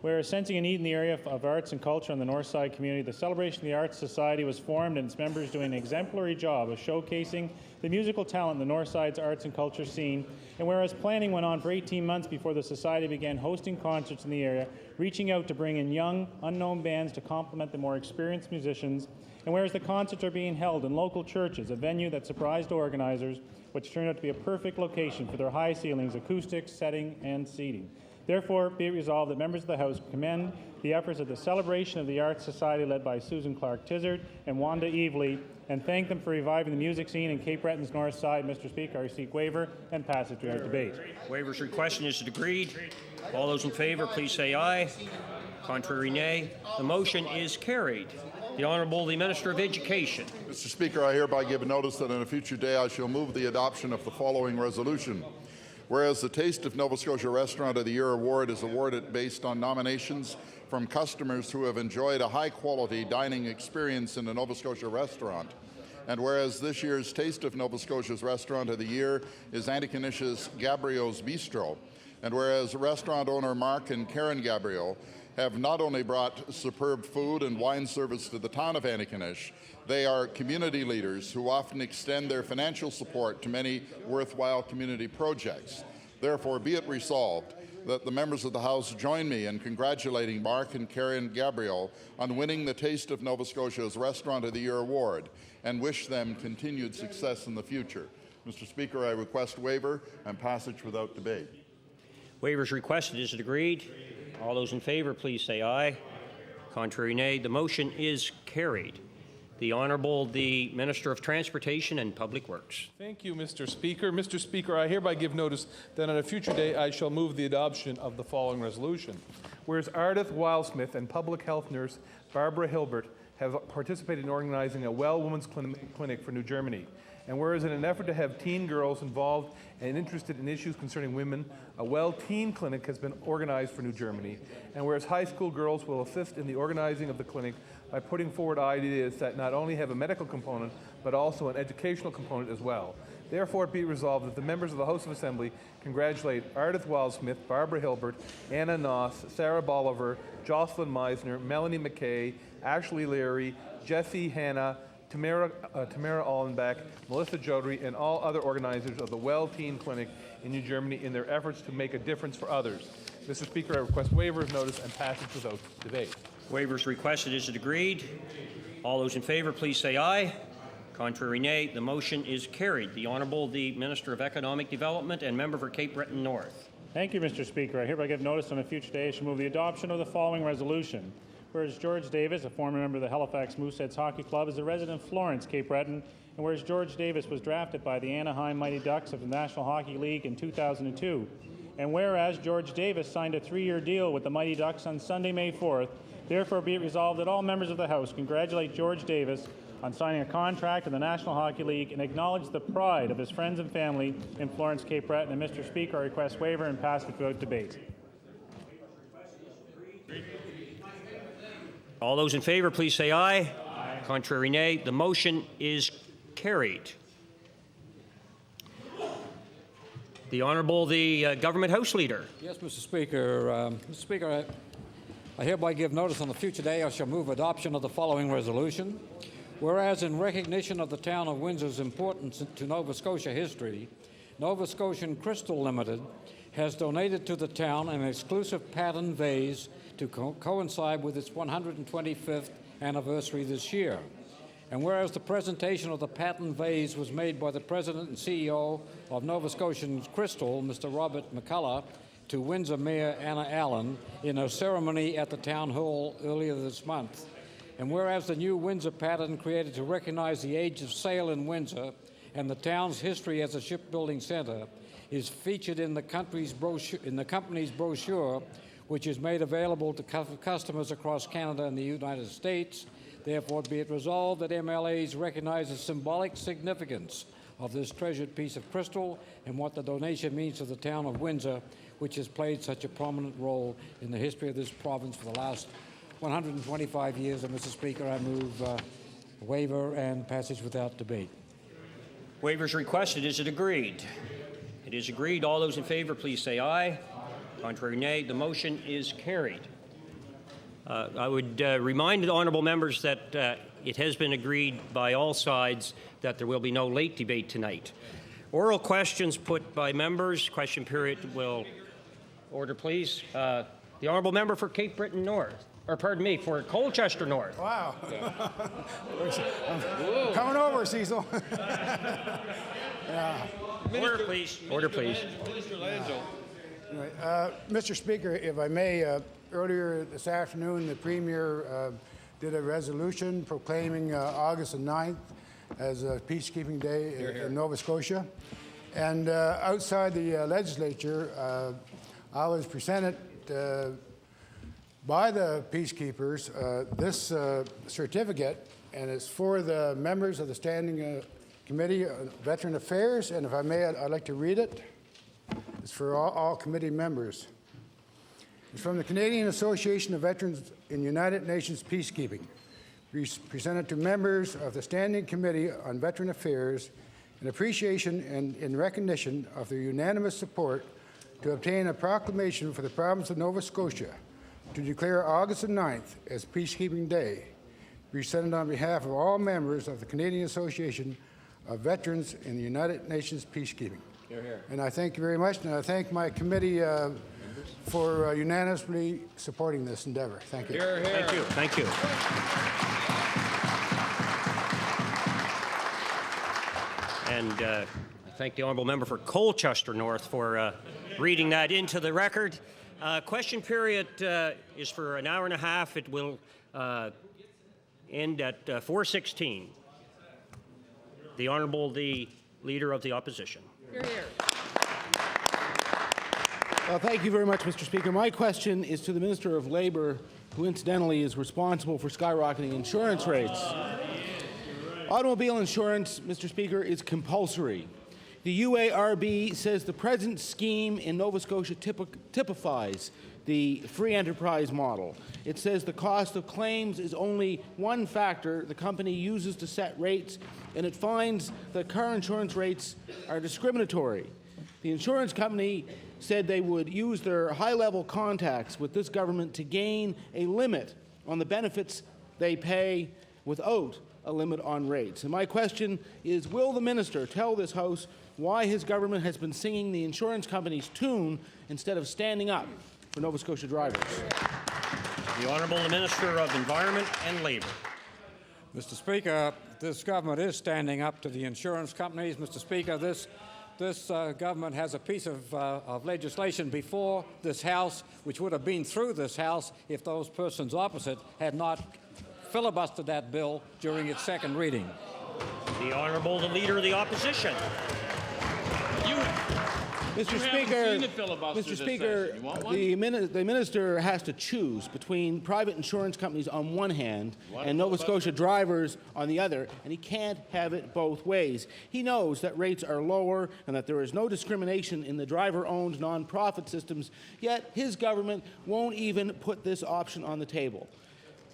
Whereas sensing a need in the area of arts and culture in the North Side community, the Celebration of the Arts Society was formed and its members doing an exemplary job of showcasing the musical talent in the North Side's arts and culture scene. And whereas planning went on for 18 months before the Society began hosting concerts in the area, reaching out to bring in young, unknown bands to complement the more experienced musicians, and whereas the concerts are being held in local churches, a venue that surprised organizers, which turned out to be a perfect location for their high ceilings, acoustics, setting, and seating. Therefore, be it resolved that members of the House commend the efforts of the Celebration of the Arts Society led by Susan Clark-Tizard and Wanda Evely, and thank them for reviving the music scene in Cape Breton's North Side. Mr. Speaker, I seek waiver and passage without debate. Waivers requested. Is it agreed? All those in favor, please say aye. Contrary, nay. The motion is carried. The Honourable the Minister of Education. Mr. Speaker, I hereby give notice that on a future day I shall move the adoption of the following resolution. Whereas the Taste of Nova Scotia Restaurant of the Year award is awarded based on nominations from customers who have enjoyed a high-quality dining experience in a Nova Scotia restaurant, and whereas this year's Taste of Nova Scotia's Restaurant of the Year is Antigonish Gabriel's Bistro, and whereas restaurant owner Mark and Karen Gabriel have not only brought superb food and wine service to the town of Antigonish, they are community leaders who often extend their financial support to many worthwhile community projects. Therefore, be it resolved that the members of the House join me in congratulating Mark and Karen Gabriel on winning the Taste of Nova Scotia's Restaurant of the Year award and wish them continued success in the future. Mr. Speaker, I request waiver and passage without debate. Waiver is requested. Is it agreed? All those in favor, please say aye. Contrary, nay. The motion is carried. The Honourable the Minister of Transportation and Public Works. Thank you, Mr. Speaker. Mr. Speaker, I hereby give notice that on a future day I shall move the adoption of the following resolution. Whereas Ardith Wildsmith and public health nurse Barbara Hilbert have participated in organizing a Well Women's Clinic for New Germany, and whereas in an effort to have teen girls involved and interested in issues concerning women, a Well Teen Clinic has been organized for New Germany, and whereas high school girls will assist in the organizing of the clinic by putting forward ideas that not only have a medical component, but also an educational component as well. Therefore, be resolved that the members of the House of Assembly congratulate Ardith Wildsmith, Barbara Hilbert, Anna Noss, Sarah Bolivar, Jocelyn Meisner, Melanie McKay, Ashley Leary, Jessie Hanna, Tamara Allenbeck, Melissa Jodry, and all other organizers of the Well Teen Clinic in New Germany in their efforts to make a difference for others. Mr. Speaker, I request waiver of notice and passage without debate. Waiver is requested. Is it agreed? All those in favor, please say aye. Contrary, nay. The motion is carried. The Honourable the Minister of Economic Development and Member for Cape Breton North. Thank you, Mr. Speaker. I hereby give notice on a future day I shall move the adoption of the following resolution. Whereas George Davis, a former member of the Halifax Mooseheads Hockey Club, is a resident of Florence, Cape Breton, and whereas George Davis was drafted by the Anaheim Mighty Ducks of the National Hockey League in 2002, and whereas George Davis signed a 3-year deal with the Mighty Ducks on Sunday, May 4th, therefore be it resolved that all members of the House congratulate George Davis on signing a contract in the National Hockey League and acknowledge the pride of his friends and family in Florence, Cape Breton. And Mr. Speaker, I request waiver and passage without debate. All those in favor, please say aye. Aye. Contrary, nay. The motion is carried. The Honourable the Government House Leader. Yes, Mr. Speaker. Mr. Speaker, I hereby give notice on the future day I shall move adoption of the following resolution. Whereas in recognition of the town of Windsor's importance to Nova Scotia history, Nova Scotian Crystal Limited has donated to the town an exclusive pattern vase to coincide with its 125th anniversary this year. And whereas the presentation of the pattern vase was made by the President and CEO of Nova Scotian Crystal, Mr. Robert McCullough, to Windsor Mayor Anna Allen in a ceremony at the Town Hall earlier this month. And whereas the new Windsor pattern created to recognize the age of sail in Windsor and the town's history as a shipbuilding center is featured in the company's brochure, which is made available to customers across Canada and the United States. Therefore, be it resolved that MLAs recognize the symbolic significance of this treasured piece of crystal and what the donation means to the town of Windsor, which has played such a prominent role in the history of this province for the last 125 years. And, Mr. Speaker, I move waiver and passage without debate. Waiver is requested. Is it agreed? It is agreed. All those in favor, please say aye. Contrary, nay. The motion is carried. I would remind the honourable members that it has been agreed by all sides that there will be no late debate tonight. Oral questions put by members. Question period will order, please. The honourable member for Cape Breton North, or pardon me, for Colchester North. Wow. Coming over, Cecil. Yeah. Order, please. Order, please. Minister Lanzo. Anyway, Mr. Speaker, if I may, earlier this afternoon, the Premier did a resolution proclaiming August the 9th as a peacekeeping day in Nova Scotia. And outside the legislature, I was presented by the peacekeepers this certificate, and it's for the members of the Standing Committee on Veteran Affairs, and if I may, I'd like to read it. It's for all committee members. It's from the Canadian Association of Veterans in United Nations Peacekeeping, presented to members of the Standing Committee on Veteran Affairs in appreciation and in recognition of their unanimous support to obtain a proclamation for the province of Nova Scotia to declare August the 9th as Peacekeeping Day, presented on behalf of all members of the Canadian Association of Veterans in the United Nations Peacekeeping. Hear, hear. And I thank you very much, and I thank my committee for unanimously supporting this endeavor. Thank you. Hear, hear. Thank you. Thank you. And I thank the honourable member for Colchester North for reading that into the record. Question period is for an hour and a half. It will end at 4:16. The Honourable the Leader of the Opposition. Hear, hear. Well, thank you very much, Mr. Speaker. My question is to the Minister of Labour, who incidentally is responsible for skyrocketing insurance rates. Automobile insurance, Mr. Speaker, is compulsory. The UARB says the present scheme in Nova Scotia typifies the free enterprise model. It says the cost of claims is only one factor the company uses to set rates, and it finds that car insurance rates are discriminatory. The insurance company said they would use their high-level contacts with this government to gain a limit on the benefits they pay without a limit on rates. And my question is, will the minister tell this House why his government has been singing the insurance company's tune instead of standing up for Nova Scotia drivers? The Honourable Minister of Environment and Labour. Mr. Speaker, this government is standing up to the insurance companies. Mr. Speaker, this government has a piece of legislation before this House, which would have been through this House if those persons opposite had not filibustered that bill during its second reading. The Honourable the Leader of the Opposition. Mr. Speaker, the minister has to choose between private insurance companies on one hand and Nova Scotia drivers on the other, and he can't have it both ways. He knows that rates are lower and that there is no discrimination in the driver-owned non-profit systems, yet his government won't even put this option on the table.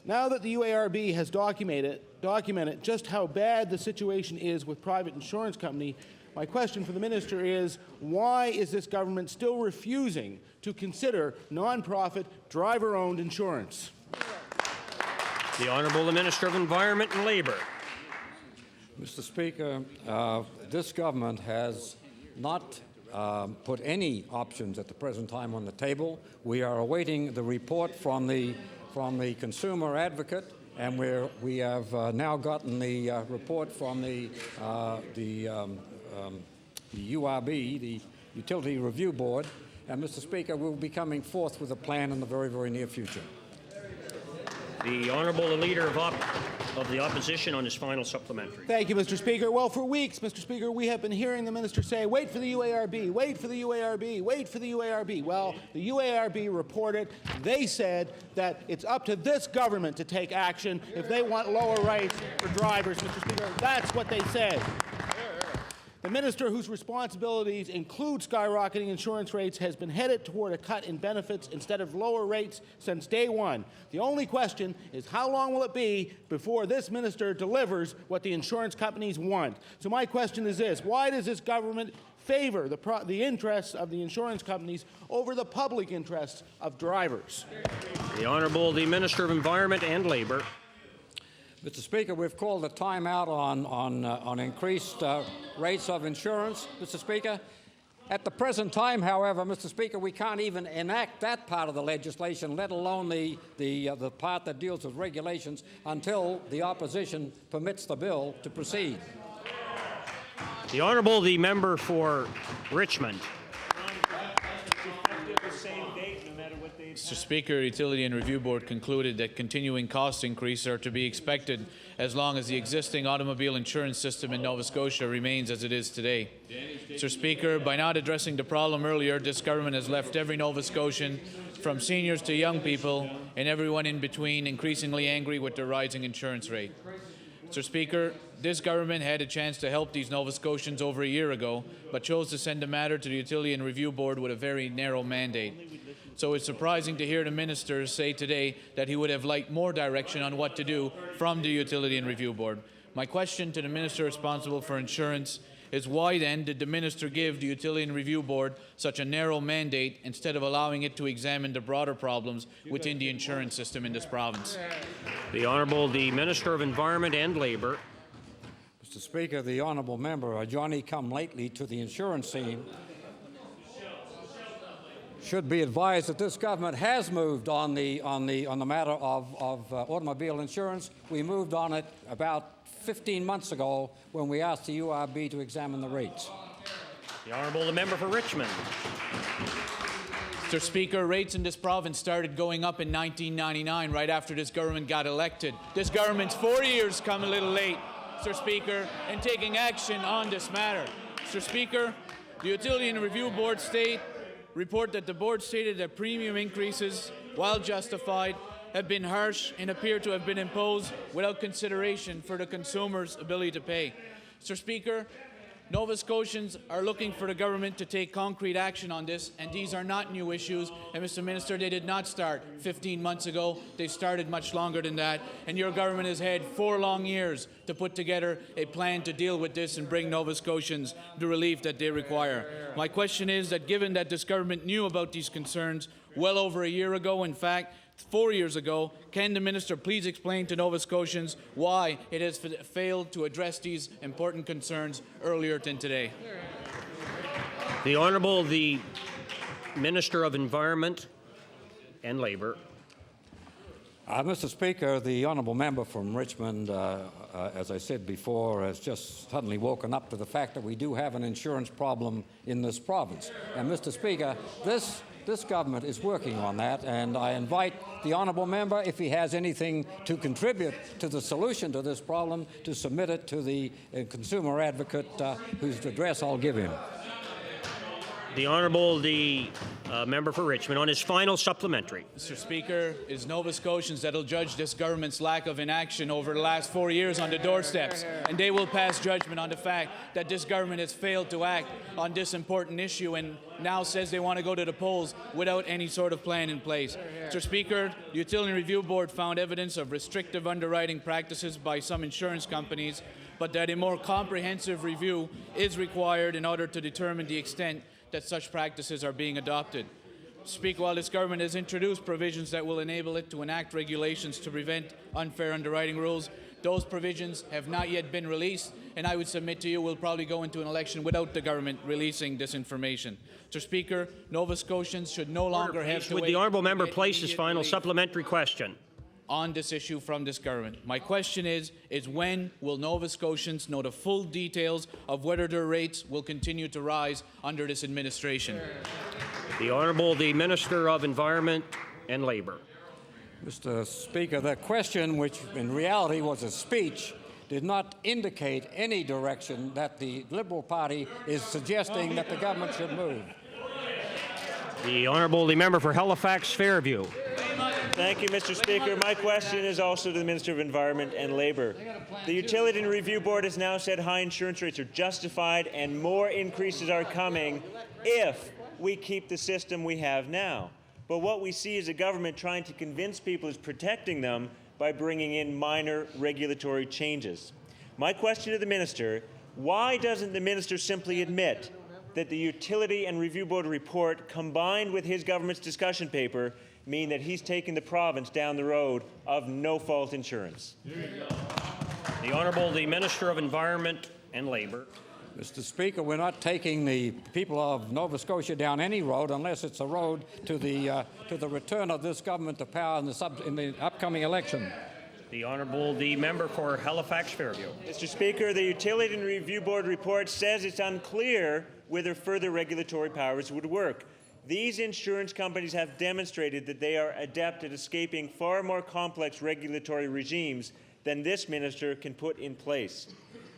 Now that the UARB has documented just how bad the situation is with private insurance company, my question for the minister is, why is this government still refusing to consider non-profit, driver-owned insurance? The Honourable the Minister of Environment and Labour. Mr. Speaker, this government has not put any options at the present time on the table. We are awaiting the report from the consumer advocate, and we have now gotten the report from the URB, the Utility Review Board, and Mr. Speaker, we'll be coming forth with a plan in the very, very near future. The Honourable Leader of the Opposition on his final supplementary. Thank you, Mr. Speaker. Well, for weeks, Mr. Speaker, we have been hearing the minister say, wait for the UARB, wait for the UARB, wait for the UARB. Well, the UARB reported, they said that it's up to this government to take action if they want lower rates for drivers, Mr. Speaker. That's what they said. The minister whose responsibilities include skyrocketing insurance rates has been headed toward a cut in benefits instead of lower rates since day one. The only question is how long will it be before this minister delivers what the insurance companies want? So my question is this: why does this government favor the interests of the insurance companies over the public interests of drivers? The Honourable the Minister of Environment and Labour. Mr. Speaker, we've called a timeout on increased rates of insurance, Mr. Speaker. At the present time, however, Mr. Speaker, we can't even enact that part of the legislation, let alone the part that deals with regulations, until the opposition permits the bill to proceed. The Honourable the Member for Richmond. Mr. Speaker, Utility and Review Board concluded that continuing cost increases are to be expected as long as the existing automobile insurance system in Nova Scotia remains as it is today. Mr. Speaker, by not addressing the problem earlier, this government has left every Nova Scotian, from seniors to young people, and everyone in between, increasingly angry with the rising insurance rate. Mr. Speaker, this government had a chance to help these Nova Scotians over a year ago, but chose to send the matter to the Utility and Review Board with a very narrow mandate. So it's surprising to hear the minister say today that he would have liked more direction on what to do from the Utility and Review Board. My question to the minister responsible for insurance is why then did the minister give the Utility and Review Board such a narrow mandate instead of allowing it to examine the broader problems within the insurance system in this province? The Honourable the Minister of Environment and Labour. Mr. Speaker, the honourable member, Johnny come lately to the insurance scene, should be advised that this government has moved on the matter of automobile insurance. We moved on it about 15 months ago when we asked the URB to examine the rates. The Honourable the Member for Richmond. Mr. Speaker, rates in this province started going up in 1999, right after this government got elected. This government's 4 years come a little late, Mr. Speaker, in taking action on this matter. Mr. Speaker, the Utility and Review Board report that the board stated that premium increases, while justified, have been harsh and appear to have been imposed without consideration for the consumer's ability to pay. Mr. Speaker, Nova Scotians are looking for the government to take concrete action on this, and these are not new issues. And Mr. Minister, they did not start 15 months ago. They started much longer than that, and your government has had 4 long years to put together a plan to deal with this and bring Nova Scotians the relief that they require. My question is that given that this government knew about these concerns well over a year ago, in fact, 4 years ago, can the minister please explain to Nova Scotians why it has failed to address these important concerns earlier than today? The Honourable the Minister of Environment and Labour. Mr. Speaker, the honourable member from Richmond, as I said before, has just suddenly woken up to the fact that we do have an insurance problem in this province. And Mr. Speaker, this government is working on that, and I invite the honourable member, if he has anything to contribute to the solution to this problem, to submit it to the consumer advocate whose address I'll give him. The Honourable the Member for Richmond on his final supplementary. Mr. Speaker, it's Nova Scotians that will judge this government's lack of inaction over the last 4 years on the doorsteps, and they will pass judgment on the fact that this government has failed to act on this important issue and now says they want to go to the polls without any sort of plan in place. Mr. Speaker, the Utility Review Board found evidence of restrictive underwriting practices by some insurance companies, but that a more comprehensive review is required in order to determine the extent that such practices are being adopted. Speaker, while this government has introduced provisions that will enable it to enact regulations to prevent unfair underwriting rules, those provisions have not yet been released, and I would submit to you we'll probably go into an election without the government releasing this information. Mr. Speaker, Nova Scotians should no longer have to wait. Would the honourable member place his final supplementary question on this issue from this government? My question is when will Nova Scotians know the full details of whether their rates will continue to rise under this administration? The Honourable the Minister of Environment and Labour. Mr. Speaker, that question, which in reality was a speech, did not indicate any direction that the Liberal Party is suggesting that the government should move. The Honourable the Member for Halifax Fairview. Thank you, Mr. Speaker. My question is also to the Minister of Environment and Labour. The Utility and Review Board has now said high insurance rates are justified and more increases are coming if we keep the system we have now. But what we see is a government trying to convince people it's protecting them by bringing in minor regulatory changes. My question to the Minister, why doesn't the Minister simply admit that the Utility and Review Board report, combined with his government's discussion paper, mean that he's taking the province down the road of no-fault insurance? The Honourable the Minister of Environment and Labour. Mr. Speaker, we're not taking the people of Nova Scotia down any road unless it's a road to the return of this government to power in the upcoming election. The Honourable the Member for Halifax Fairview. Mr. Speaker, the Utility and Review Board report says it's unclear whether further regulatory powers would work. These insurance companies have demonstrated that they are adept at escaping far more complex regulatory regimes than this minister can put in place.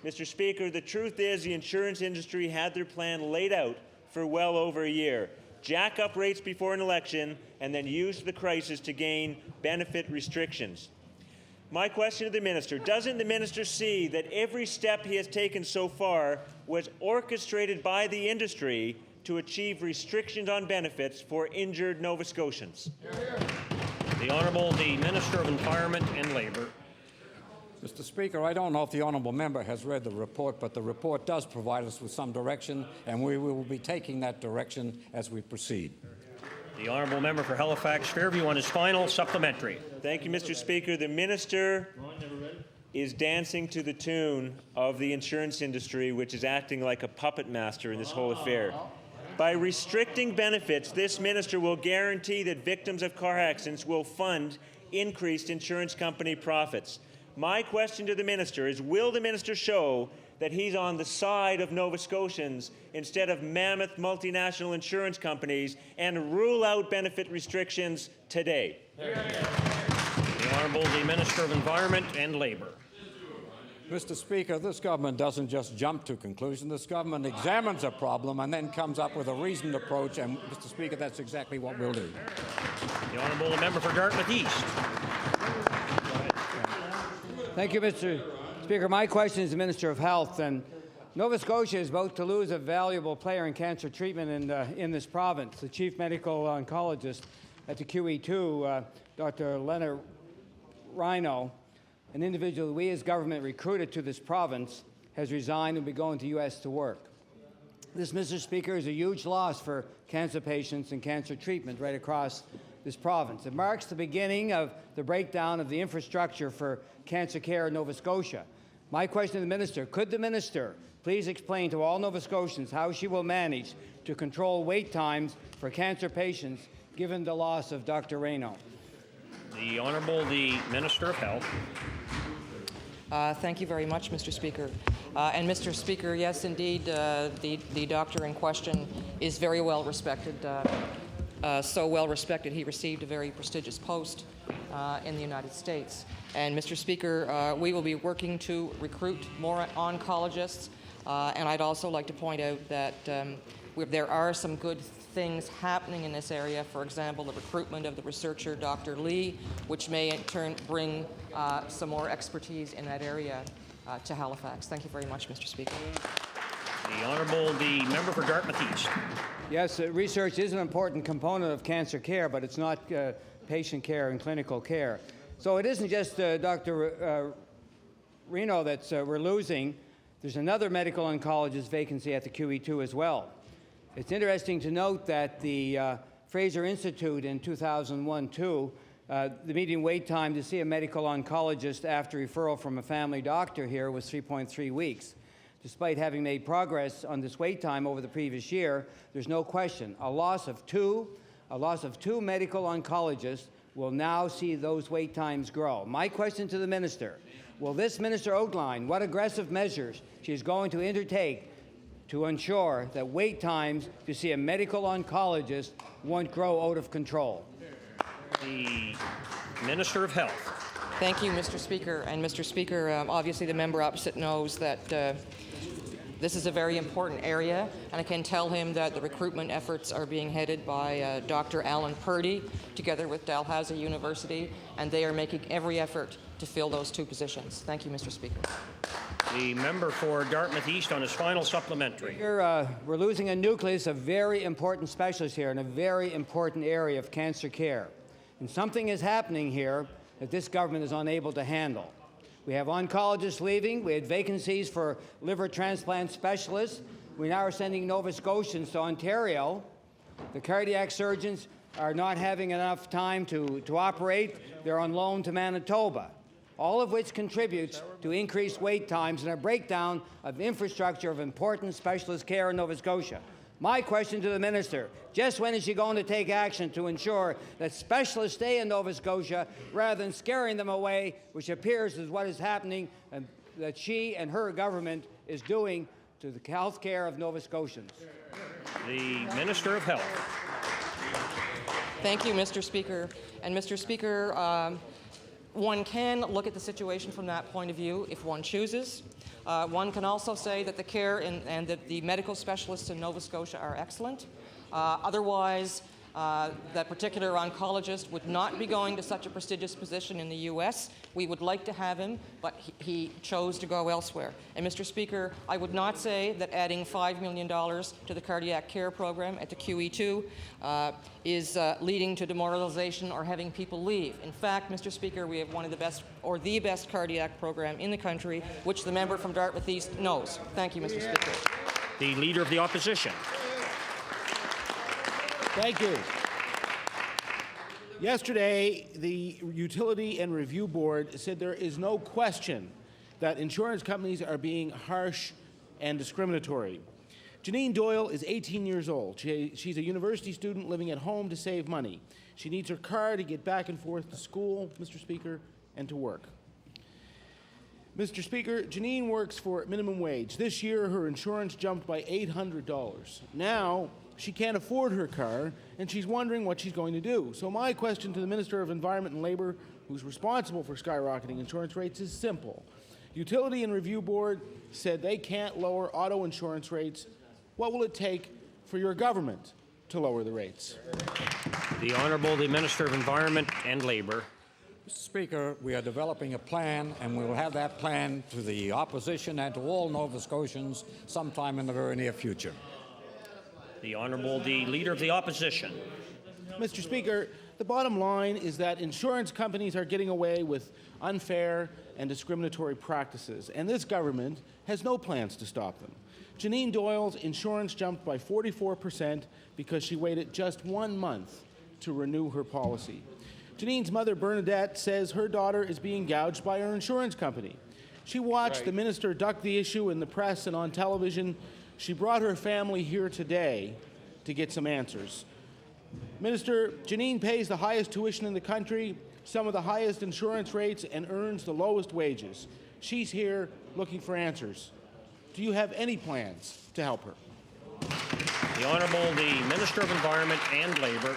Mr. Speaker, the truth is the insurance industry had their plan laid out for well over a year. Jack up rates before an election and then use the crisis to gain benefit restrictions. My question to the minister, doesn't the minister see that every step he has taken so far was orchestrated by the industry to achieve restrictions on benefits for injured Nova Scotians? The Honourable the Minister of Environment and Labour. Mr. Speaker, I don't know if the honourable member has read the report, but the report does provide us with some direction, and we will be taking that direction as we proceed. The Honourable Member for Halifax Fairview on his final supplementary. Thank you, Mr. Speaker. The minister is dancing to the tune of the insurance industry, which is acting like a puppet master in this whole affair. By restricting benefits, this minister will guarantee that victims of car accidents will fund increased insurance company profits. My question to the minister is, will the minister show that he's on the side of Nova Scotians instead of mammoth multinational insurance companies and rule out benefit restrictions today? The Honourable the Minister of Environment and Labour. Mr. Speaker, this government doesn't just jump to conclusions. This government examines a problem and then comes up with a reasoned approach, and, Mr. Speaker, that's exactly what we'll do. The Honourable the Member for Dartmouth East. Thank you, Mr. Speaker. My question is the Minister of Health. And Nova Scotia is about to lose a valuable player in cancer treatment in this province. The chief medical oncologist at the QE2, Dr. Leonard Rhino, an individual that we as government recruited to this province, has resigned and will be going to the U.S. to work. This, Mr. Speaker, is a huge loss for cancer patients and cancer treatment right across this province. It marks the beginning of the breakdown of the infrastructure for cancer care in Nova Scotia. My question to the minister, could the minister please explain to all Nova Scotians how she will manage to control wait times for cancer patients given the loss of Dr. Reno? The Honourable the Minister of Health. Thank you very much, Mr. Speaker. And Mr. Speaker, yes, indeed, the doctor in question is very well respected. So well respected, he received a very prestigious post in the United States. And Mr. Speaker, we will be working to recruit more oncologists. And I'd also like to point out that there are some good things happening in this area. For example, the recruitment of the researcher, Dr. Lee, which may in turn bring some more expertise in that area to Halifax. Thank you very much, Mr. Speaker. The Honourable the Member for Dartmouth East. Yes, research is an important component of cancer care, but it's not patient care and clinical care. So it isn't just Dr. Reno that we're losing. There's another medical oncologist vacancy at the QE2 as well. It's interesting to note that the Fraser Institute in 2001-2, the median wait time to see a medical oncologist after referral from a family doctor here was 3.3 weeks. Despite having made progress on this wait time over the previous year, there's no question a loss of two medical oncologists will now see those wait times grow. My question to the minister, will this minister outline what aggressive measures she is going to undertake to ensure that wait times to see a medical oncologist won't grow out of control? The Minister of Health. Thank you, Mr. Speaker. And Mr. Speaker, obviously the member opposite knows that This is a very important area, and I can tell him that the recruitment efforts are being headed by Dr. Alan Purdy, together with Dalhousie University, and they are making every effort to fill those 2 positions. Thank you, Mr. Speaker. The member for Dartmouth East on his final supplementary. We're losing a nucleus of very important specialists here in a very important area of cancer care. And something is happening here that this government is unable to handle. We have oncologists leaving. We had vacancies for liver transplant specialists. We now are sending Nova Scotians to Ontario. The cardiac surgeons are not having enough time to operate. They're on loan to Manitoba, all of which contributes to increased wait times and a breakdown of infrastructure of important specialist care in Nova Scotia. My question to the minister, just when is she going to take action to ensure that specialists stay in Nova Scotia rather than scaring them away, which appears is what is happening and that she and her government is doing to the health care of Nova Scotians? The Minister of Health. Thank you, Mr. Speaker. And Mr. Speaker, one can look at the situation from that point of view if one chooses. One can also say that the care and that the medical specialists in Nova Scotia are excellent. Otherwise, that particular oncologist would not be going to such a prestigious position in the U.S. We would like to have him, but he chose to go elsewhere. And Mr. Speaker, I would not say that adding $5 million to the cardiac care program at the QE2 is leading to demoralization or having people leave. In fact, Mr. Speaker, we have one of the best, or the best cardiac program in the country, which the member from Dartmouth East knows. Thank you, Mr. Speaker. The Leader of the Opposition. Thank you. Yesterday, the Utility and Review Board said there is no question that insurance companies are being harsh and discriminatory. Janine Doyle is 18 years old. She's a university student living at home to save money. She needs her car to get back and forth to school, Mr. Speaker, and to work. Mr. Speaker, Janine works for minimum wage. This year, her insurance jumped by $800. Now, she can't afford her car, and she's wondering what she's going to do. So my question to the Minister of Environment and Labour, who's responsible for skyrocketing insurance rates, is simple. Utility and Review Board said they can't lower auto insurance rates. What will it take for your government to lower the rates? The Honourable the Minister of Environment and Labour. Mr. Speaker, we are developing a plan, and we will have that plan to the opposition and to all Nova Scotians sometime in the very near future. The Honourable the Leader of the Opposition. Mr. Speaker, the bottom line is that insurance companies are getting away with unfair and discriminatory practices, and this government has no plans to stop them. Janine Doyle's insurance jumped by 44% because she waited just 1 month to renew her policy. Janine's mother, Bernadette, says her daughter is being gouged by her insurance company. She watched the minister duck the issue in the press and on television. She brought her family here today to get some answers. Minister, Janine pays the highest tuition in the country, some of the highest insurance rates, and earns the lowest wages. She's here looking for answers. Do you have any plans to help her? The Honourable the Minister of Environment and Labour.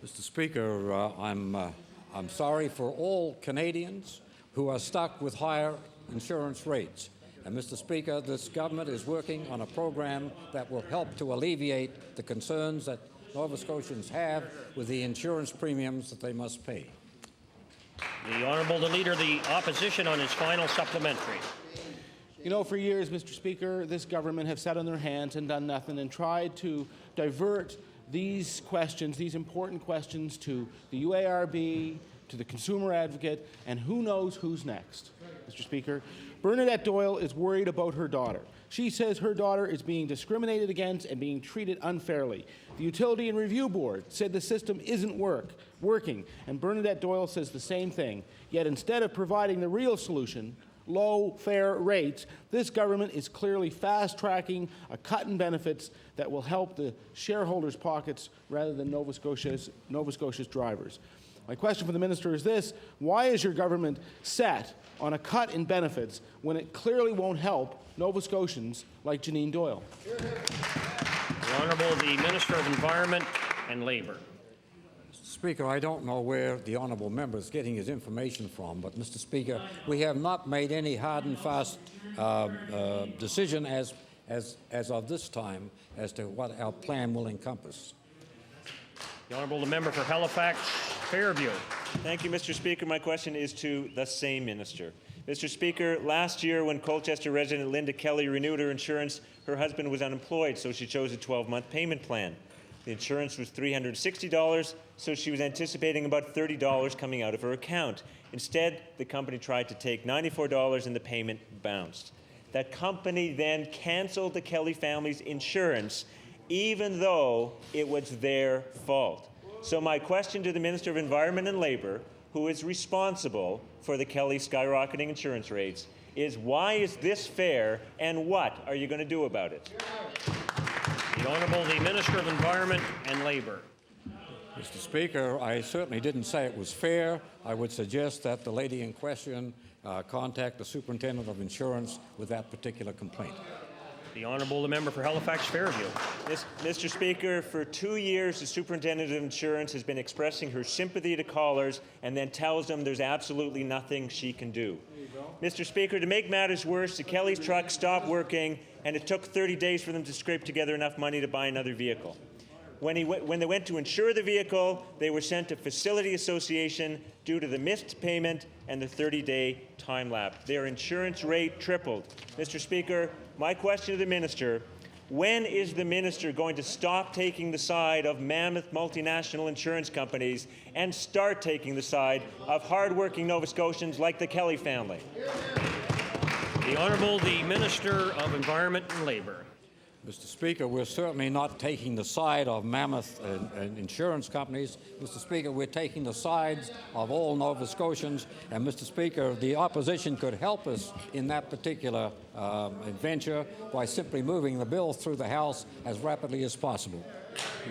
Mr. Speaker, I'm sorry for all Canadians who are stuck with higher insurance rates. And Mr. Speaker, this government is working on a program that will help to alleviate the concerns that Nova Scotians have with the insurance premiums that they must pay. The Honourable the Leader of the Opposition on his final supplementary. You know, for years, Mr. Speaker, this government have sat on their hands and done nothing and tried to divert these questions, these important questions, to the UARB, to the Consumer Advocate, and who knows who's next, Mr. Speaker. Bernadette Doyle is worried about her daughter. She says her daughter is being discriminated against and being treated unfairly. The Utility and Review Board said the system isn't working, and Bernadette Doyle says the same thing. Yet instead of providing the real solution, low, fair rates, this government is clearly fast-tracking a cut in benefits that will help the shareholders' pockets rather than Nova Scotia's drivers. My question for the minister is this: why is your government set on a cut in benefits when it clearly won't help Nova Scotians like Janine Doyle? The Honourable the Minister of Environment and Labour. Speaker, I don't know where the honourable member is getting his information from, but, Mr. Speaker, we have not made any hard and fast decision as of this time as to what our plan will encompass. The Honourable Member for Halifax Fairview. Thank you, Mr. Speaker. My question is to the same minister. Mr. Speaker, last year when Colchester resident Linda Kelly renewed her insurance, her husband was unemployed, so she chose a 12-month payment plan. The insurance was $360, so she was anticipating about $30 coming out of her account. Instead, the company tried to take $94 and the payment bounced. That company then canceled the Kelly family's insurance, even though it was their fault. So my question to the Minister of Environment and Labour, who is responsible for the Kelly skyrocketing insurance rates, is why is this fair, and what are you going to do about it? The Honourable the Minister of Environment and Labour. Mr. Speaker, I certainly didn't say it was fair. I would suggest that the lady in question contact the Superintendent of Insurance with that particular complaint. The Honourable the Member for Halifax Fairview. Mr. Speaker, for 2 years, the Superintendent of Insurance has been expressing her sympathy to callers and then tells them there's absolutely nothing she can do. Mr. Speaker, to make matters worse, the Kelly's truck stopped working, and it took 30 days for them to scrape together enough money to buy another vehicle. When they went to insure the vehicle, they were sent to Facility Association due to the missed payment and the 30-day time lapse. Their insurance rate tripled. Mr. Speaker, my question to the minister, when is the minister going to stop taking the side of mammoth multinational insurance companies and start taking the side of hardworking Nova Scotians like the Kelly family? The Honourable the Minister of Environment and Labour. Mr. Speaker, we're certainly not taking the side of mammoth insurance companies. Mr. Speaker, we're taking the sides of all Nova Scotians. And, Mr. Speaker, the opposition could help us in that particular adventure by simply moving the bill through the House as rapidly as possible.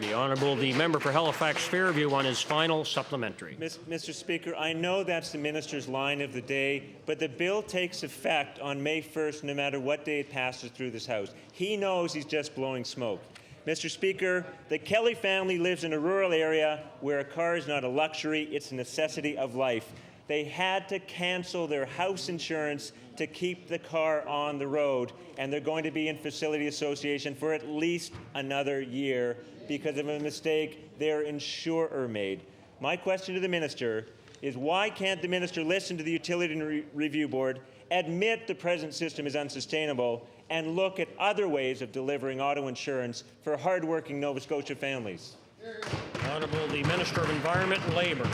The Honourable the Member for Halifax Fairview on his final supplementary. Mr. Speaker, I know that's the minister's line of the day, but the bill takes effect on May 1st no matter what day it passes through this House. He knows he's just blowing smoke. Mr. Speaker, the Kelly family lives in a rural area where a car is not a luxury, it's a necessity of life. They had to cancel their house insurance to keep the car on the road, and they're going to be in Facility Association for at least another year because of a mistake their insurer made. My question to the minister is why can't the minister listen to the Utility Review Board, admit the present system is unsustainable, and look at other ways of delivering auto insurance for hardworking Nova Scotia families? The Honourable the Minister of Environment and Labour.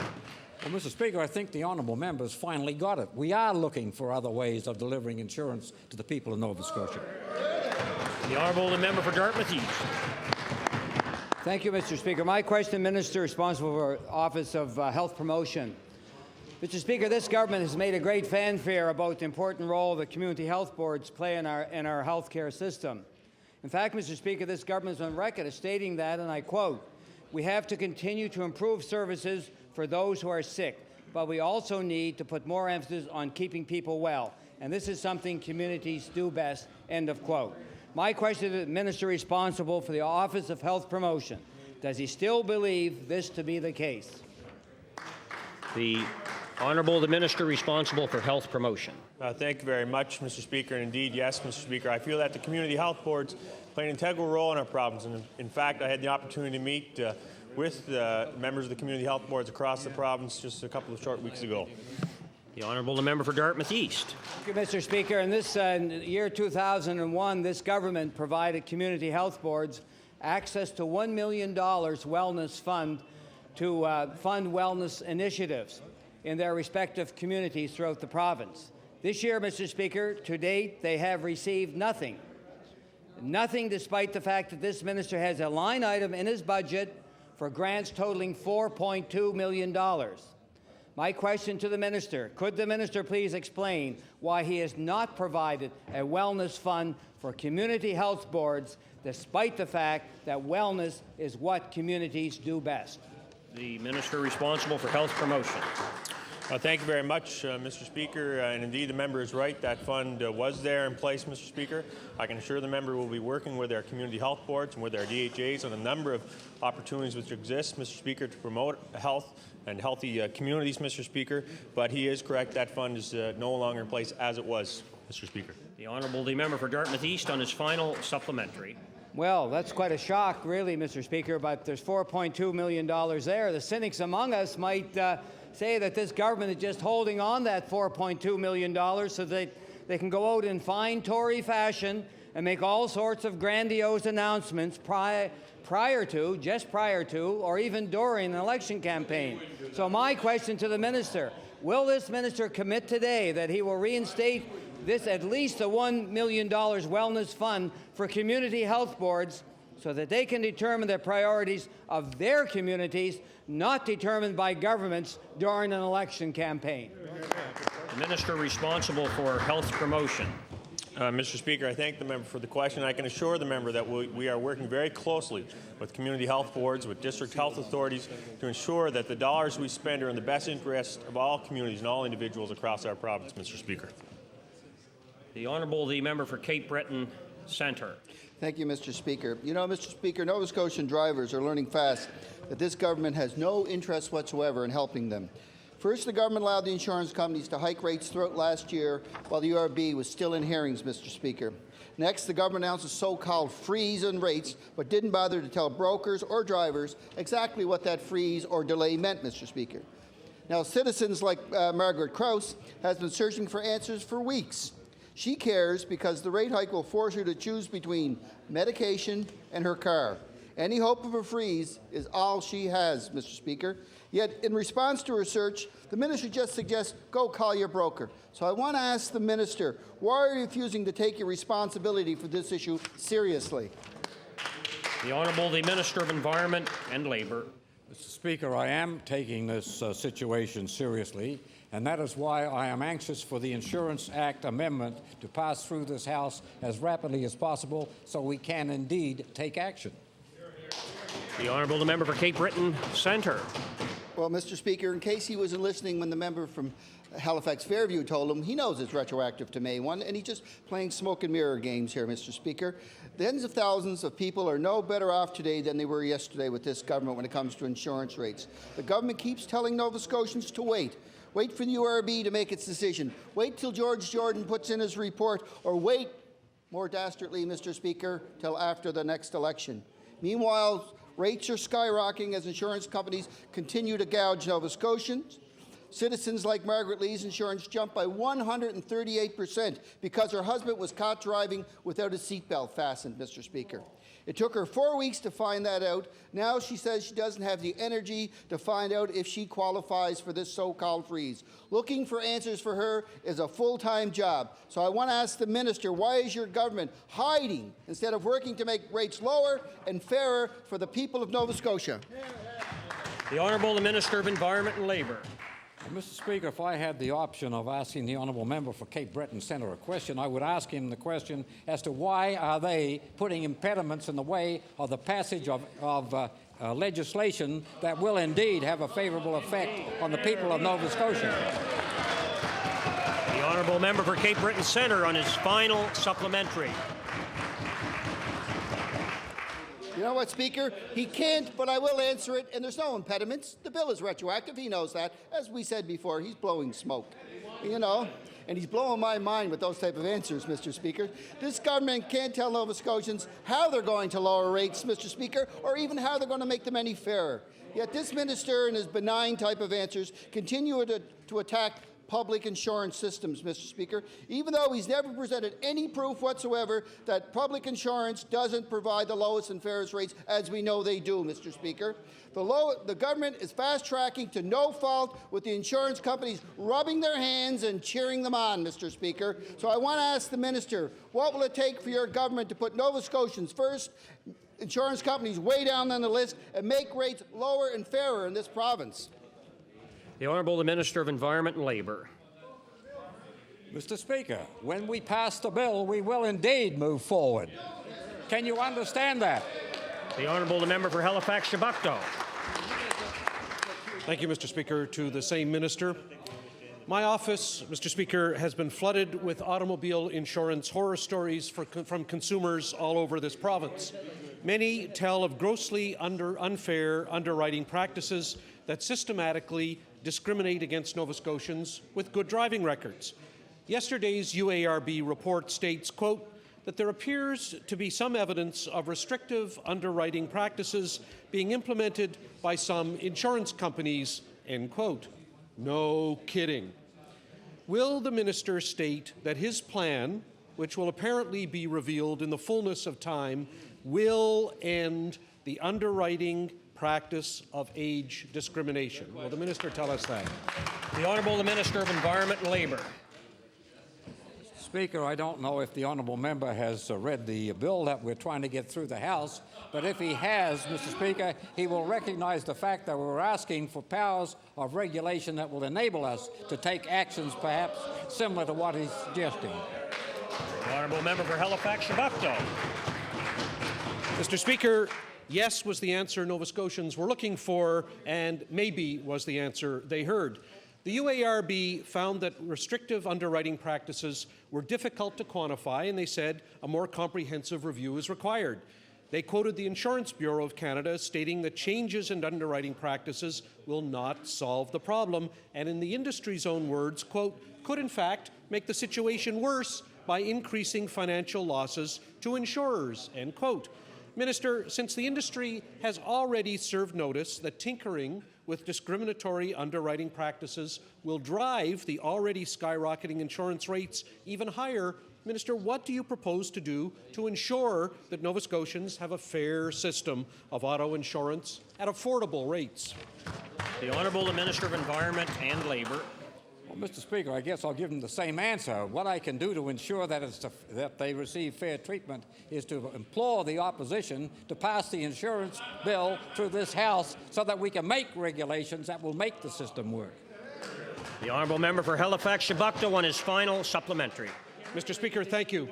Well, Mr. Speaker, I think the honourable members finally got it. We are looking for other ways of delivering insurance to the people of Nova Scotia. The Honourable the Member for Dartmouth East. Thank you, Mr. Speaker. My question, Minister responsible for Office of Health Promotion. Mr. Speaker, this government has made a great fanfare about the important role that community health boards play in our health care system. In fact, Mr. Speaker, this government is on record as stating that, and I quote, "We have to continue to improve services for those who are sick, but we also need to put more emphasis on keeping people well, and this is something communities do best," end of quote. My question to the minister responsible for the Office of Health Promotion, does he still believe this to be the case? The Honourable the Minister responsible for Health Promotion. Thank you very much, Mr. Speaker. And indeed, yes, Mr. Speaker, I feel that the community health boards play an integral role in our province. And in fact, I had the opportunity to meet with members of the community health boards across the province just a couple of short weeks ago. The Honourable the Member for Dartmouth East. Thank you, Mr. Speaker. In this year 2001, this government provided community health boards access to $1 million wellness fund to fund wellness initiatives in their respective communities throughout the province. This year, Mr. Speaker, to date, they have received nothing. Nothing, despite the fact that this minister has a line item in his budget for grants totaling $4.2 million. My question to the minister, could the minister please explain why he has not provided a wellness fund for community health boards, despite the fact that wellness is what communities do best? The Minister responsible for Health Promotion. Thank you very much, Mr. Speaker. And indeed, the member is right. That fund was there in place, Mr. Speaker. I can assure the member we'll be working with our community health boards and with our DHAs on a number of opportunities which exist, Mr. Speaker, to promote health and healthy communities, Mr. Speaker. But he is correct. That fund is no longer in place as it was, Mr. Speaker. The Honourable the member for Dartmouth East on his final supplementary. Well, that's quite a shock, really, Mr. Speaker, but there's $4.2 million there. The cynics among us might say that this government is just holding on that $4.2 million so that they can go out in fine Tory fashion and make all sorts of grandiose announcements prior to, or even during an election campaign. So my question to the minister, will this minister commit today that he will reinstate this at least a $1 million wellness fund for community health boards so that they can determine the priorities of their communities, not determined by governments during an election campaign? The minister responsible for health promotion. Mr. Speaker, I thank the member for the question. I can assure the member that we are working very closely with community health boards, with district health authorities to ensure that the dollars we spend are in the best interest of all communities and all individuals across our province, Mr. Speaker. The Honourable the member for Cape Breton Centre. Thank you, Mr. Speaker. You know, Mr. Speaker, Nova Scotian drivers are learning fast that this government has no interest whatsoever in helping them. First, the government allowed the insurance companies to hike rates throughout last year while the URB was still in hearings, Mr. Speaker. Next, the government announced a so-called freeze in rates, but didn't bother to tell brokers or drivers exactly what that freeze or delay meant, Mr. Speaker. Now, citizens like Margaret Krause has been searching for answers for weeks. She cares because the rate hike will force her to choose between medication and her car. Any hope of a freeze is all she has, Mr. Speaker. Yet, in response to her search, the minister just suggests, go call your broker. So I want to ask the minister, why are you refusing to take your responsibility for this issue seriously? The Honourable the Minister of Environment and Labour. Mr. Speaker, I am taking this situation seriously, and that is why I am anxious for the Insurance Act amendment to pass through this House as rapidly as possible so we can indeed take action. The Honourable the member for Cape Breton Centre. Well, Mr. Speaker, in case he wasn't listening when the member from Halifax Fairview told him, he knows it's retroactive to May 1, and he's just playing smoke and mirror games here, Mr. Speaker. Tens of thousands of people are no better off today than they were yesterday with this government when it comes to insurance rates. The government keeps telling Nova Scotians to wait. Wait for the URB to make its decision. Wait till George Jordan puts in his report, or wait, more dastardly, Mr. Speaker, till after the next election. Meanwhile, rates are skyrocketing as insurance companies continue to gouge Nova Scotians. Citizens like Margaret Lee's insurance jumped by 138% because her husband was caught driving without a seatbelt fastened, Mr. Speaker. It took her 4 weeks to find that out. Now she says she doesn't have the energy to find out if she qualifies for this so-called freeze. Looking for answers for her is a full-time job. So I want to ask the minister, why is your government hiding instead of working to make rates lower and fairer for the people of Nova Scotia? The Honourable the Minister of Environment and Labour. Mr. Speaker, if I had the option of asking the honourable member for Cape Breton Centre a question, I would ask him the question as to why are they putting impediments in the way of the passage of legislation that will indeed have a favourable effect on the people of Nova Scotia. The Honourable member for Cape Breton Centre on his final supplementary. You know what, Speaker? He can't, but I will answer it, and there's no impediments. The bill is retroactive. He knows that. As we said before, he's blowing smoke. You know, and he's blowing my mind with those type of answers, Mr. Speaker. This government can't tell Nova Scotians how they're going to lower rates, Mr. Speaker, or even how they're going to make them any fairer. Yet this minister and his benign type of answers continue to attack public insurance systems, Mr. Speaker, even though he's never presented any proof whatsoever that public insurance doesn't provide the lowest and fairest rates, as we know they do, Mr. Speaker. The government is fast-tracking to no fault with the insurance companies rubbing their hands and cheering them on, Mr. Speaker. So I want to ask the minister, what will it take for your government to put Nova Scotians first, insurance companies way down on the list, and make rates lower and fairer in this province? The Honourable the Minister of Environment and Labour. Mr. Speaker, when we pass the bill, we will indeed move forward. Can you understand that? The Honourable the member for Halifax Chebucto. Thank you, Mr. Speaker. To the same minister, My office, Mr. Speaker, has been flooded with automobile insurance horror stories from consumers all over this province. Many tell of grossly unfair underwriting practices that systematically discriminate against Nova Scotians with good driving records. Yesterday's UARB report states, quote, that there appears to be some evidence of restrictive underwriting practices being implemented by some insurance companies, end quote. No kidding. Will the minister state that his plan, which will apparently be revealed in the fullness of time, will end the underwriting practice of age discrimination? Will the minister tell us that? The Honourable Minister of Environment and Labour. Speaker, I don't know if the honourable member has read the bill that we're trying to get through the House, but if he has, Mr. Speaker, he will recognize the fact that we're asking for powers of regulation that will enable us to take actions perhaps similar to what he's suggesting. The Honourable Member for Halifax-Shabukto. Mr. Speaker, yes was the answer Nova Scotians were looking for, and maybe was the answer they heard. The UARB found that restrictive underwriting practices were difficult to quantify, and they said a more comprehensive review is required. They quoted the Insurance Bureau of Canada stating that changes in underwriting practices will not solve the problem, and in the industry's own words, quote, could in fact make the situation worse by increasing financial losses to insurers, end quote. Minister, since the industry has already served notice that tinkering with discriminatory underwriting practices will drive the already skyrocketing insurance rates even higher, Minister, what do you propose to do to ensure that Nova Scotians have a fair system of auto insurance at affordable rates? The Honourable Minister of Environment and Labour. Well, Mr. Speaker, I guess I'll give them the same answer. What I can do to ensure that they receive fair treatment is to implore the opposition to pass the insurance bill through this House so that we can make regulations that will make the system work. The Honourable Member for Halifax-Shabukto on his final supplementary. Mr. Speaker, thank you.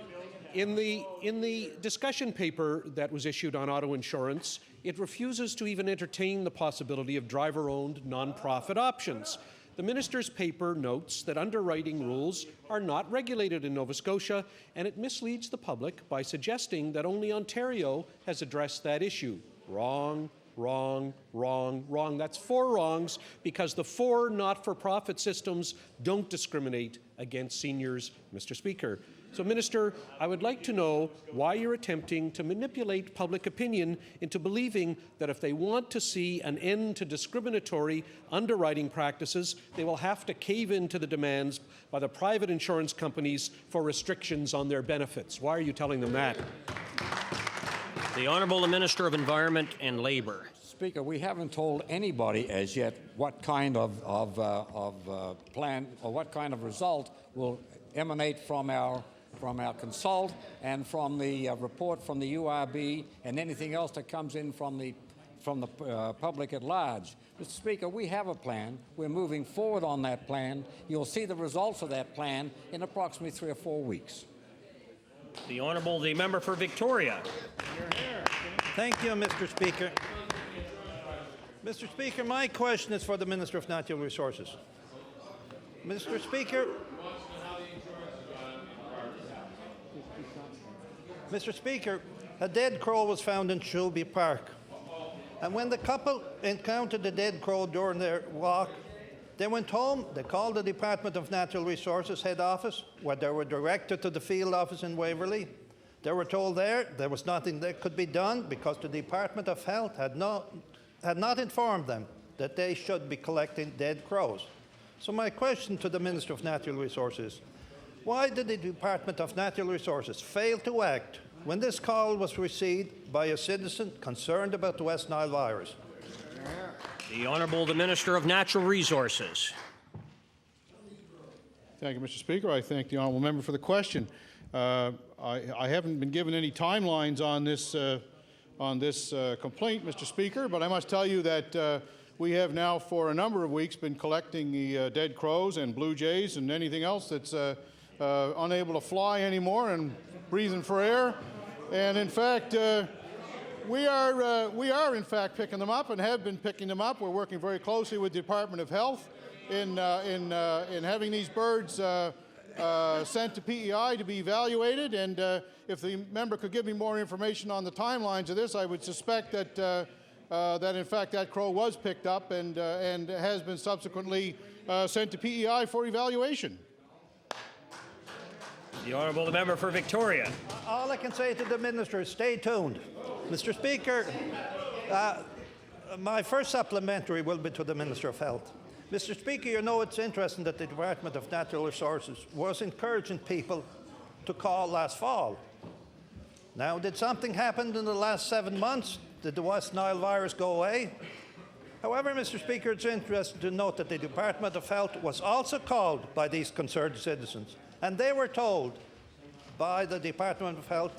In the discussion paper that was issued on auto insurance, it refuses to even entertain the possibility of driver-owned non-profit options. The minister's paper notes that underwriting rules are not regulated in Nova Scotia, and it misleads the public by suggesting that only Ontario has addressed that issue. Wrong, wrong, wrong, wrong. That's 4 wrongs because the 4 not-for-profit systems don't discriminate against seniors, Mr. Speaker. So, Minister, I would like to know why you're attempting to manipulate public opinion into believing that if they want to see an end to discriminatory underwriting practices, they will have to cave in to the demands by the private insurance companies for restrictions on their benefits. Why are you telling them that? The Honourable Minister of Environment and Labour. Speaker, we haven't told anybody as yet what kind of plan or what kind of result will emanate from our consult and from the report from the URB and anything else that comes in from the public at large. Mr. Speaker, we have a plan. We're moving forward on that plan. You'll see the results of that plan in approximately 3 or 4 weeks. The Honourable Member for Victoria. Thank you, Mr. Speaker. Mr. Speaker, my question is for the Minister of Natural Resources. Mr. Speaker, a dead crow was found in Shelby Park. And when the couple encountered the dead crow during their walk, they went home, they called the Department of Natural Resources head office, where they were directed to the field office in Waverley. They were told there was nothing that could be done because the Department of Health had not informed them that they should be collecting dead crows. So my question to the Minister of Natural Resources, why did the Department of Natural Resources fail to act when this call was received by a citizen concerned about the West Nile virus? The Honourable Minister of Natural Resources. Thank you, Mr. Speaker. I thank the honourable member for the question. I haven't been given any timelines on this complaint, Mr. Speaker, but I must tell you that we have now for a number of weeks been collecting the dead crows and blue jays and anything else that's unable to fly anymore and breathing for air. And in fact, we are in fact picking them up and have been picking them up. We're working very closely with the Department of Health in having these birds sent to PEI to be evaluated, and if the member could give me more information on the timelines of this, I would suspect that that in fact that crow was picked up and has been subsequently sent to PEI for evaluation. The Honourable Member for Victoria. All I can say to the Minister is stay tuned. Mr. Speaker, my first supplementary will be to the Minister of Health. Mr. Speaker, you know it's interesting that the Department of Natural Resources was encouraging people to call last fall. Now, did something happen in the last 7 months? Did the West Nile virus go away? However, Mr. Speaker, it's interesting to note that the Department of Health was also called by these concerned citizens, and they were told by the Department of Health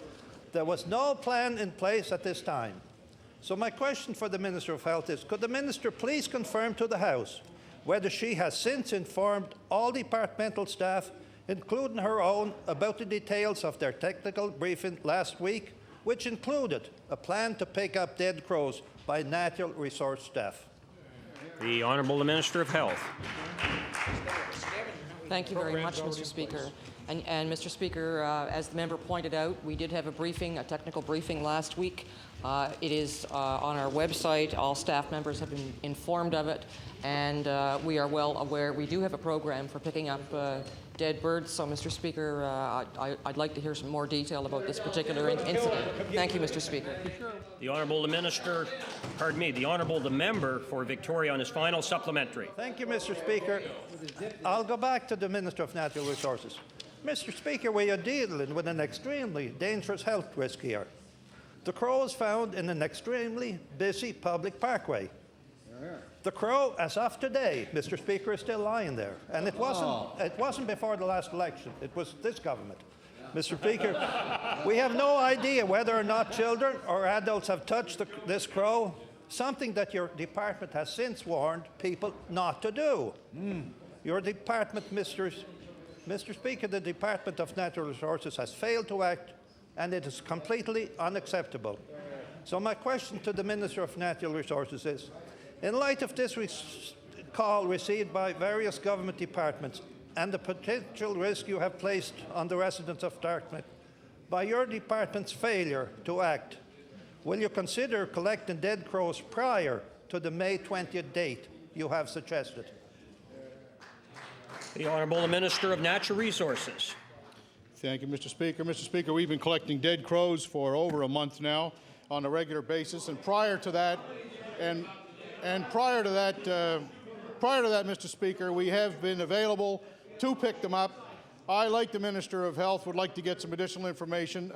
there was no plan in place at this time. So my question for the Minister of Health is, could the Minister please confirm to the House whether she has since informed all departmental staff, including her own, about the details of their technical briefing last week, which included a plan to pick up dead crows by natural resource staff? The Honourable Minister of Health. Thank you very much, Mr. Speaker. And Mr. Speaker, as the member pointed out, we did have a briefing, a technical briefing last week. It is on our website. All staff members have been informed of it, and we are well aware. We do have a program for picking up dead birds. So, Mr. Speaker, I'd like to hear some more detail about this particular incident. Thank you, Mr. Speaker. The Honourable the Minister, pardon me, the Honourable the Member for Victoria on his final supplementary. Thank you, Mr. Speaker. I'll go back to the Minister of Natural Resources. Mr. Speaker, we are dealing with an extremely dangerous health risk here. The crow was found in an extremely busy public parkway. The crow, as of today, Mr. Speaker, is still lying there. And it wasn't before the last election. It was this government. Mr. Speaker, we have no idea whether or not children or adults have touched this crow, something that your department has since warned people not to do. Your department, Mr. Speaker, the Department of Natural Resources has failed to act, and it is completely unacceptable. So my question to the Minister of Natural Resources is, in light of this call received by various government departments and the potential risk you have placed on the residents of Dartmouth by your department's failure to act, will you consider collecting dead crows prior to the May 20th date you have suggested? The Honourable Minister of Natural Resources. Thank you, Mr. Speaker. Mr. Speaker, we've been collecting dead crows for over a month now on a regular basis, and prior to that, Mr. Speaker, we have been available to pick them up. I, like the Minister of Health, would like to get some additional information.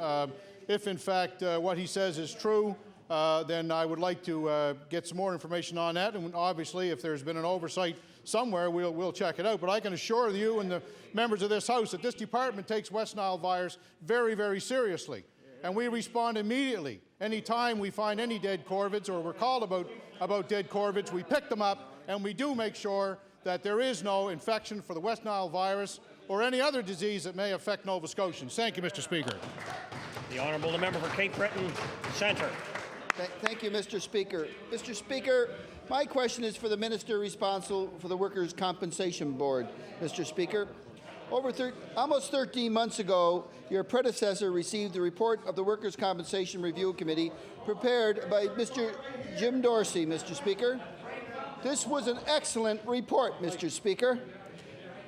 If, in fact, what he says is true, then I would like to get some more information on that. And obviously, if there's been an oversight somewhere, we'll check it out. But I can assure you and the members of this House that this department takes West Nile virus very, very seriously. And we respond immediately. Anytime we find any dead corvids or we're called about dead corvids, we pick them up and we do make sure that there is no infection for the West Nile virus or any other disease that may affect Nova Scotians. Thank you, Mr. Speaker. The Honourable Member for Cape Breton Centre. Thank you, Mr. Speaker. Mr. Speaker, my question is for the Minister responsible for the Workers' Compensation Board. Mr. Speaker, almost 13 months ago, your predecessor received the report of the Workers' Compensation Review Committee prepared by Mr. Jim Dorsey, Mr. Speaker. This was an excellent report, Mr. Speaker.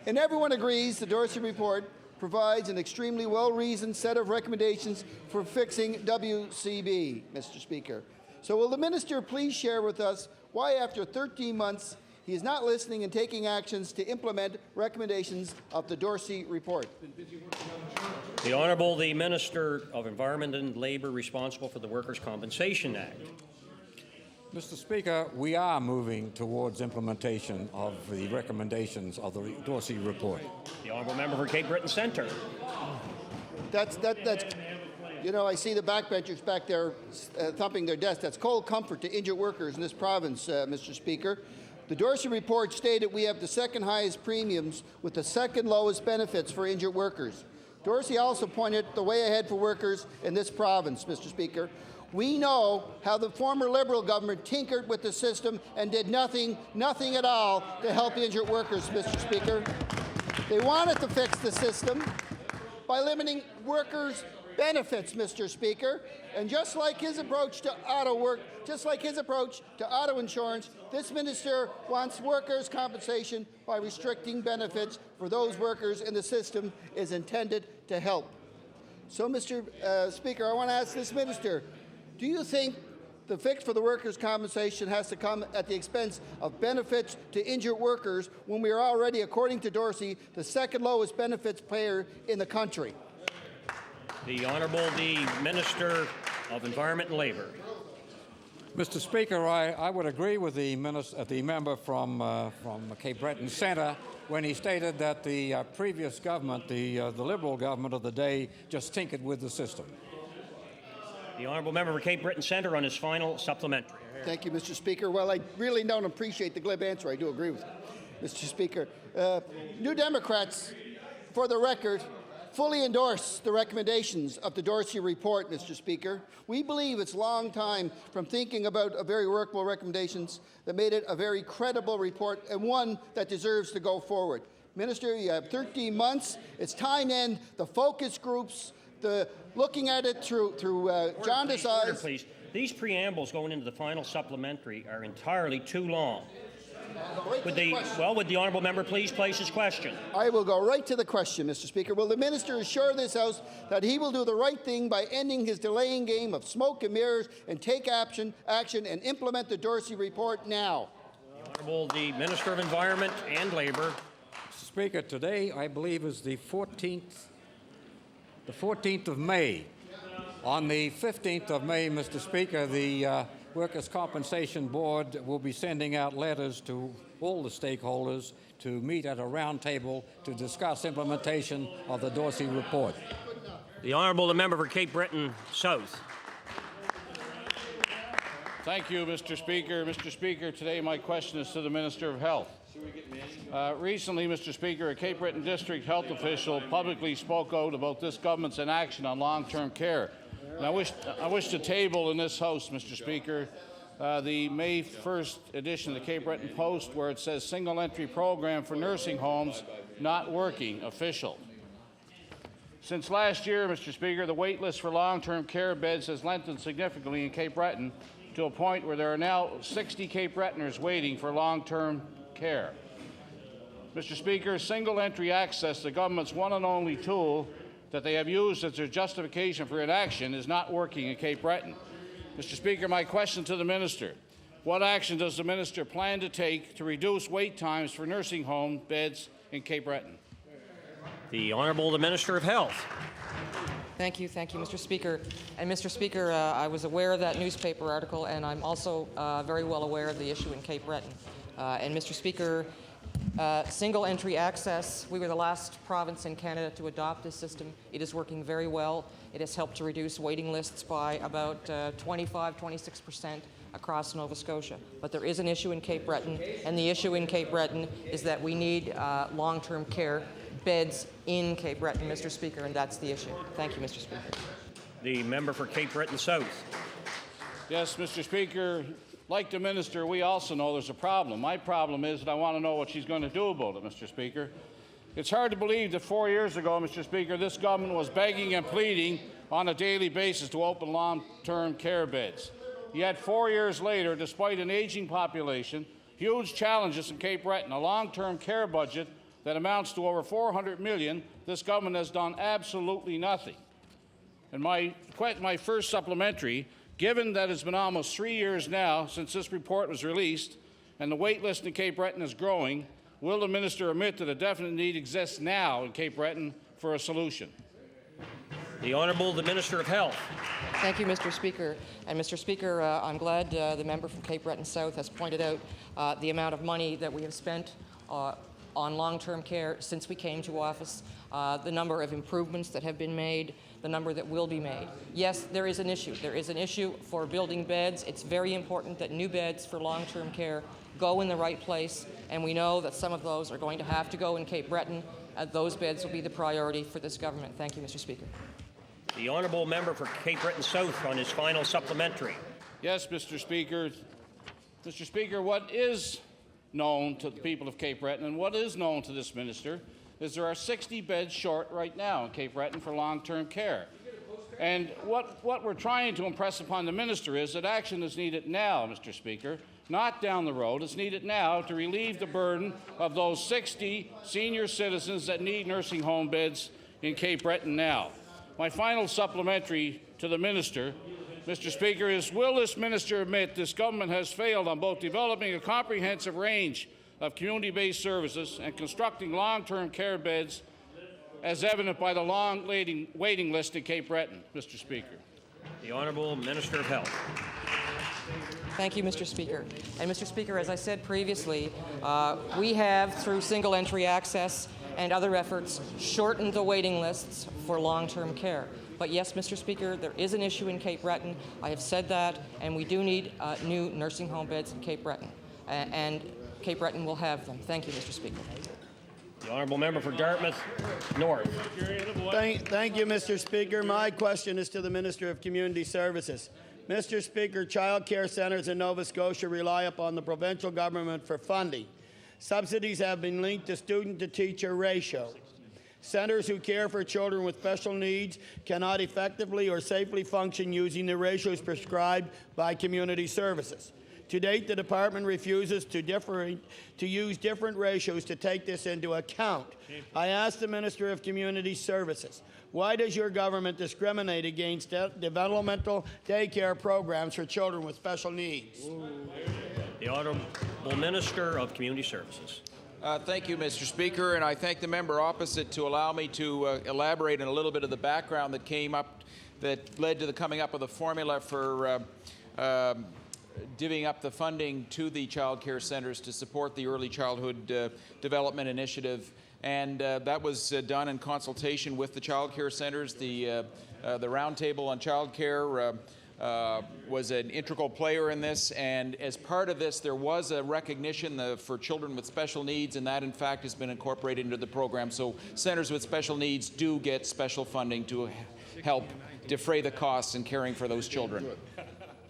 And everyone agrees the Dorsey report provides an extremely well-reasoned set of recommendations for fixing WCB, Mr. Speaker. So will the Minister please share with us why, after 13 months, he is not listening and taking actions to implement recommendations of the Dorsey report? The Honourable the Minister of Environment and Labour responsible for the Workers' Compensation Act. Mr. Speaker, we are moving towards implementation of the recommendations of the Dorsey report. The Honourable Member for Cape Breton Centre. That's you know, I see the backbenchers back there thumping their desks. That's cold comfort to injured workers in this province, Mr. Speaker. The Dorsey report stated we have the second highest premiums with the second lowest benefits for injured workers. Dorsey also pointed the way ahead for workers in this province, Mr. Speaker. We know how the former Liberal government tinkered with the system and did nothing at all to help injured workers, Mr. Speaker. They wanted to fix the system by limiting workers' benefits, Mr. Speaker. And just like his approach to auto insurance, this minister wants workers' compensation by restricting benefits for those workers, and the system is intended to help. So, Mr. Speaker, I want to ask this minister, do you think the fix for the workers' compensation has to come at the expense of benefits to injured workers when we are already, according to Dorsey, the second lowest benefits payer in the country? The Honourable the Minister of Environment and Labour. Mr. Speaker, I would agree with the member from Cape Breton Centre when he stated that the previous government, the Liberal government of the day, just tinkered with the system. The Honourable Member for Cape Breton Centre on his final supplementary. Thank you, Mr. Speaker. Well, I really don't appreciate the glib answer. I do agree with you, Mr. Speaker. New Democrats, for the record, fully endorse the recommendations of the Dorsey report, Mr. Speaker. We believe it's a long time from thinking about a very workable recommendations that made it a very credible report and one that deserves to go forward. Minister, you have 13 months. It's time to end the focus groups, the looking at it through jaundiced eyes. Order, please. These preambles going into the final supplementary are entirely too long. Would the Honourable Member please place his question? I will go right to the question, Mr. Speaker. Will the minister assure this House that he will do the right thing by ending his delaying game of smoke and mirrors and take action and implement the Dorsey report now? The Honourable the Minister of Environment and Labour. Mr. Speaker, today I believe is the 14th of May. On the 15th of May, Mr. Speaker, the Workers' Compensation Board will be sending out letters to all the stakeholders to meet at a round table to discuss implementation of the Dorsey report. The Honourable the Member for Cape Breton South. Thank you, Mr. Speaker. Mr. Speaker, today my question is to the Minister of Health. Recently, Mr. Speaker, a Cape Breton District health official publicly spoke out about this government's inaction on long-term care. And I wish to table in this House, Mr. Speaker, the May 1st edition of the Cape Breton Post, where it says single-entry program for nursing homes not working, official. Since last year, Mr. Speaker, the wait list for long-term care beds has lengthened significantly in Cape Breton to a point where there are now 60 Cape Bretoners waiting for long-term care. Mr. Speaker, single-entry access, the government's one and only tool that they have used as their justification for inaction, is not working in Cape Breton. Mr. Speaker, my question to the minister: what action does the minister plan to take to reduce wait times for nursing home beds in Cape Breton? The Honourable the Minister of Health. Thank you, Mr. Speaker. And Mr. Speaker, I was aware of that newspaper article, and I'm also very well aware of the issue in Cape Breton. And Mr. Speaker, single entry access, we were the last province in Canada to adopt this system. It is working very well. It has helped to reduce waiting lists by about 25–26% across Nova Scotia. But there is an issue in Cape Breton, and the issue in Cape Breton is that we need long-term care beds in Cape Breton, Mr. Speaker, and that's the issue. Thank you, Mr. Speaker. The member for Cape Breton South. Yes, Mr. Speaker. Like the minister, we also know there's a problem. My problem is that I want to know what she's going to do about it, Mr. Speaker. It's hard to believe that 4 years ago, Mr. Speaker, this government was begging and pleading on a daily basis to open long-term care beds. Yet 4 years later, despite an aging population, huge challenges in Cape Breton, a long-term care budget that amounts to over $400 million, this government has done absolutely nothing. And my first supplementary: given that it's been almost 3 years now since this report was released and the wait list in Cape Breton is growing, will the minister admit that a definite need exists now in Cape Breton for a solution? The Honourable the Minister of Health. Thank you, Mr. Speaker. And Mr. Speaker, I'm glad the member from Cape Breton South has pointed out the amount of money that we have spent on long-term care since we came to office, the number of improvements that have been made, the number that will be made. Yes, there is an issue. There is an issue for building beds. It's very important that new beds for long-term care go in the right place, and we know that some of those are going to have to go in Cape Breton. Those beds will be the priority for this government. Thank you, Mr. Speaker. The honourable member for Cape Breton South on his final supplementary. Yes, Mr. Speaker. Mr. Speaker, what is known to the people of Cape Breton and what is known to this minister is there are 60 beds short right now in Cape Breton for long-term care. And what we're trying to impress upon the minister is that action is needed now, Mr. Speaker, not down the road. It's needed now to relieve the burden of those 60 senior citizens that need nursing home beds in Cape Breton now. My final supplementary to the minister, Mr. Speaker, is will this minister admit this government has failed on both developing a comprehensive range of community-based services and constructing long-term care beds, as evident by the long waiting list in Cape Breton, Mr. Speaker? The Honourable Minister of Health. Thank you, Mr. Speaker. And Mr. Speaker, as I said previously, we have, through single entry access and other efforts, shortened the waiting lists for long-term care. But yes, Mr. Speaker, there is an issue in Cape Breton. I have said that, and we do need new nursing home beds in Cape Breton. And Cape Breton will have them. Thank you, Mr. Speaker. The honourable member for Dartmouth North. Thank you, Mr. Speaker. My question is to the Minister of Community Services. Mr. Speaker, child care centres in Nova Scotia rely upon the provincial government for funding. Subsidies have been linked to student-to-teacher ratio. Centres who care for children with special needs cannot effectively or safely function using the ratios prescribed by community services. To date, the department refuses to use different ratios to take this into account. I ask the Minister of Community Services, why does your government discriminate against developmental daycare programs for children with special needs? The Honourable Minister of Community Services. Thank you, Mr. Speaker, and I thank the member opposite to allow me to elaborate on a little bit of the background that came up, that led to the coming up of the formula for divvying up the funding to the child care centres to support the early childhood development initiative. And that was done in consultation with the child care centres. The roundtable on child care was an integral player in this, and as part of this there was a recognition for children with special needs, and that in fact has been incorporated into the program. So centres with special needs do get special funding to help defray the costs in caring for those children.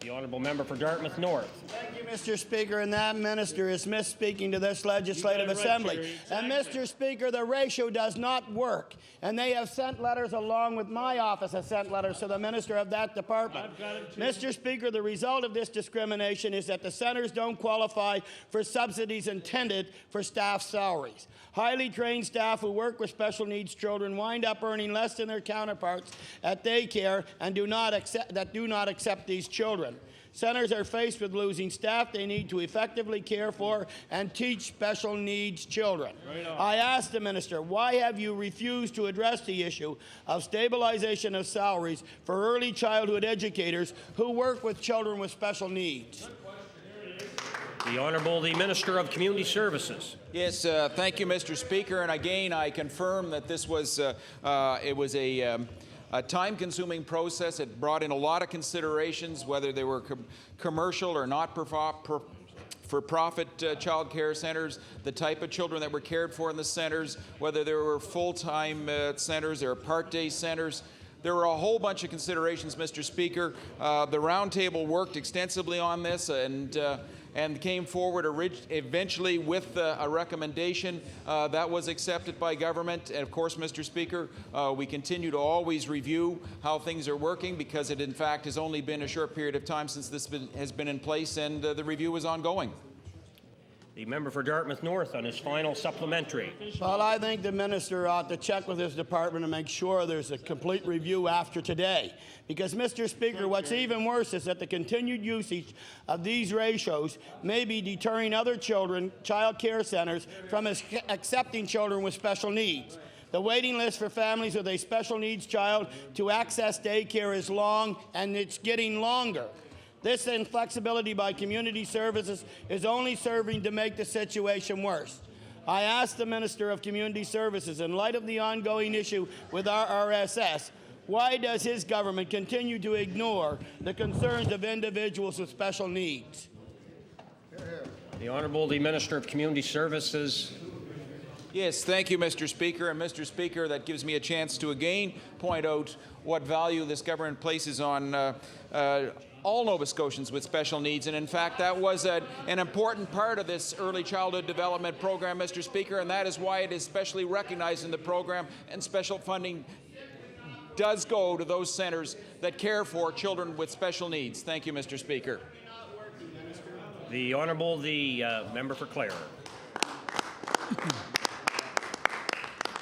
The honourable member for Dartmouth North. Thank you, Mr. Speaker, and that minister is misspeaking to this legislative assembly. And Mr. Speaker, the ratio does not work, and they have sent letters, along with my office has sent letters to the minister of that department. Mr. Speaker, the result of this discrimination is that the centres don't qualify for subsidies intended for staff salaries. Highly trained staff who work with special needs children wind up earning less than their counterparts at daycare and do not accept these children. Centres are faced with losing staff they need to effectively care for and teach special needs children. I ask the minister, why have you refused to address the issue of stabilization of salaries for early childhood educators who work with children with special needs? The Honourable the Minister of Community Services. Yes, thank you, Mr. Speaker. And again, I confirm that this was a time-consuming process. It brought in a lot of considerations, whether they were commercial or not for-profit child care centres, the type of children that were cared for in the centres, whether they were full-time centres or part-day centres. There were a whole bunch of considerations, Mr. Speaker. The roundtable worked extensively on this and came forward eventually with a recommendation that was accepted by government. And of course, Mr. Speaker, we continue to always review how things are working, because it in fact has only been a short period of time since this has been in place, and the review is ongoing. The member for Dartmouth North on his final supplementary. Well, I think the minister ought to check with his department and make sure there's a complete review after today. Because, Mr. Speaker, what's even worse is that the continued usage of these ratios may be deterring other child care centres from accepting children with special needs. The waiting list for families with a special needs child to access daycare is long, and it's getting longer. This inflexibility by community services is only serving to make the situation worse. I ask the Minister of Community Services, in light of the ongoing issue with our RSS, why does his government continue to ignore the concerns of individuals with special needs? The Honourable the Minister of Community Services. Yes, thank you, Mr. Speaker. And Mr. Speaker, that gives me a chance to again point out what value this government places on all Nova Scotians with special needs. And in fact, that was an important part of this early childhood development program, Mr. Speaker, and that is why it is specially recognized in the program, and special funding does go to those centres that care for children with special needs. Thank you, Mr. Speaker. The Honourable, the member for Clare.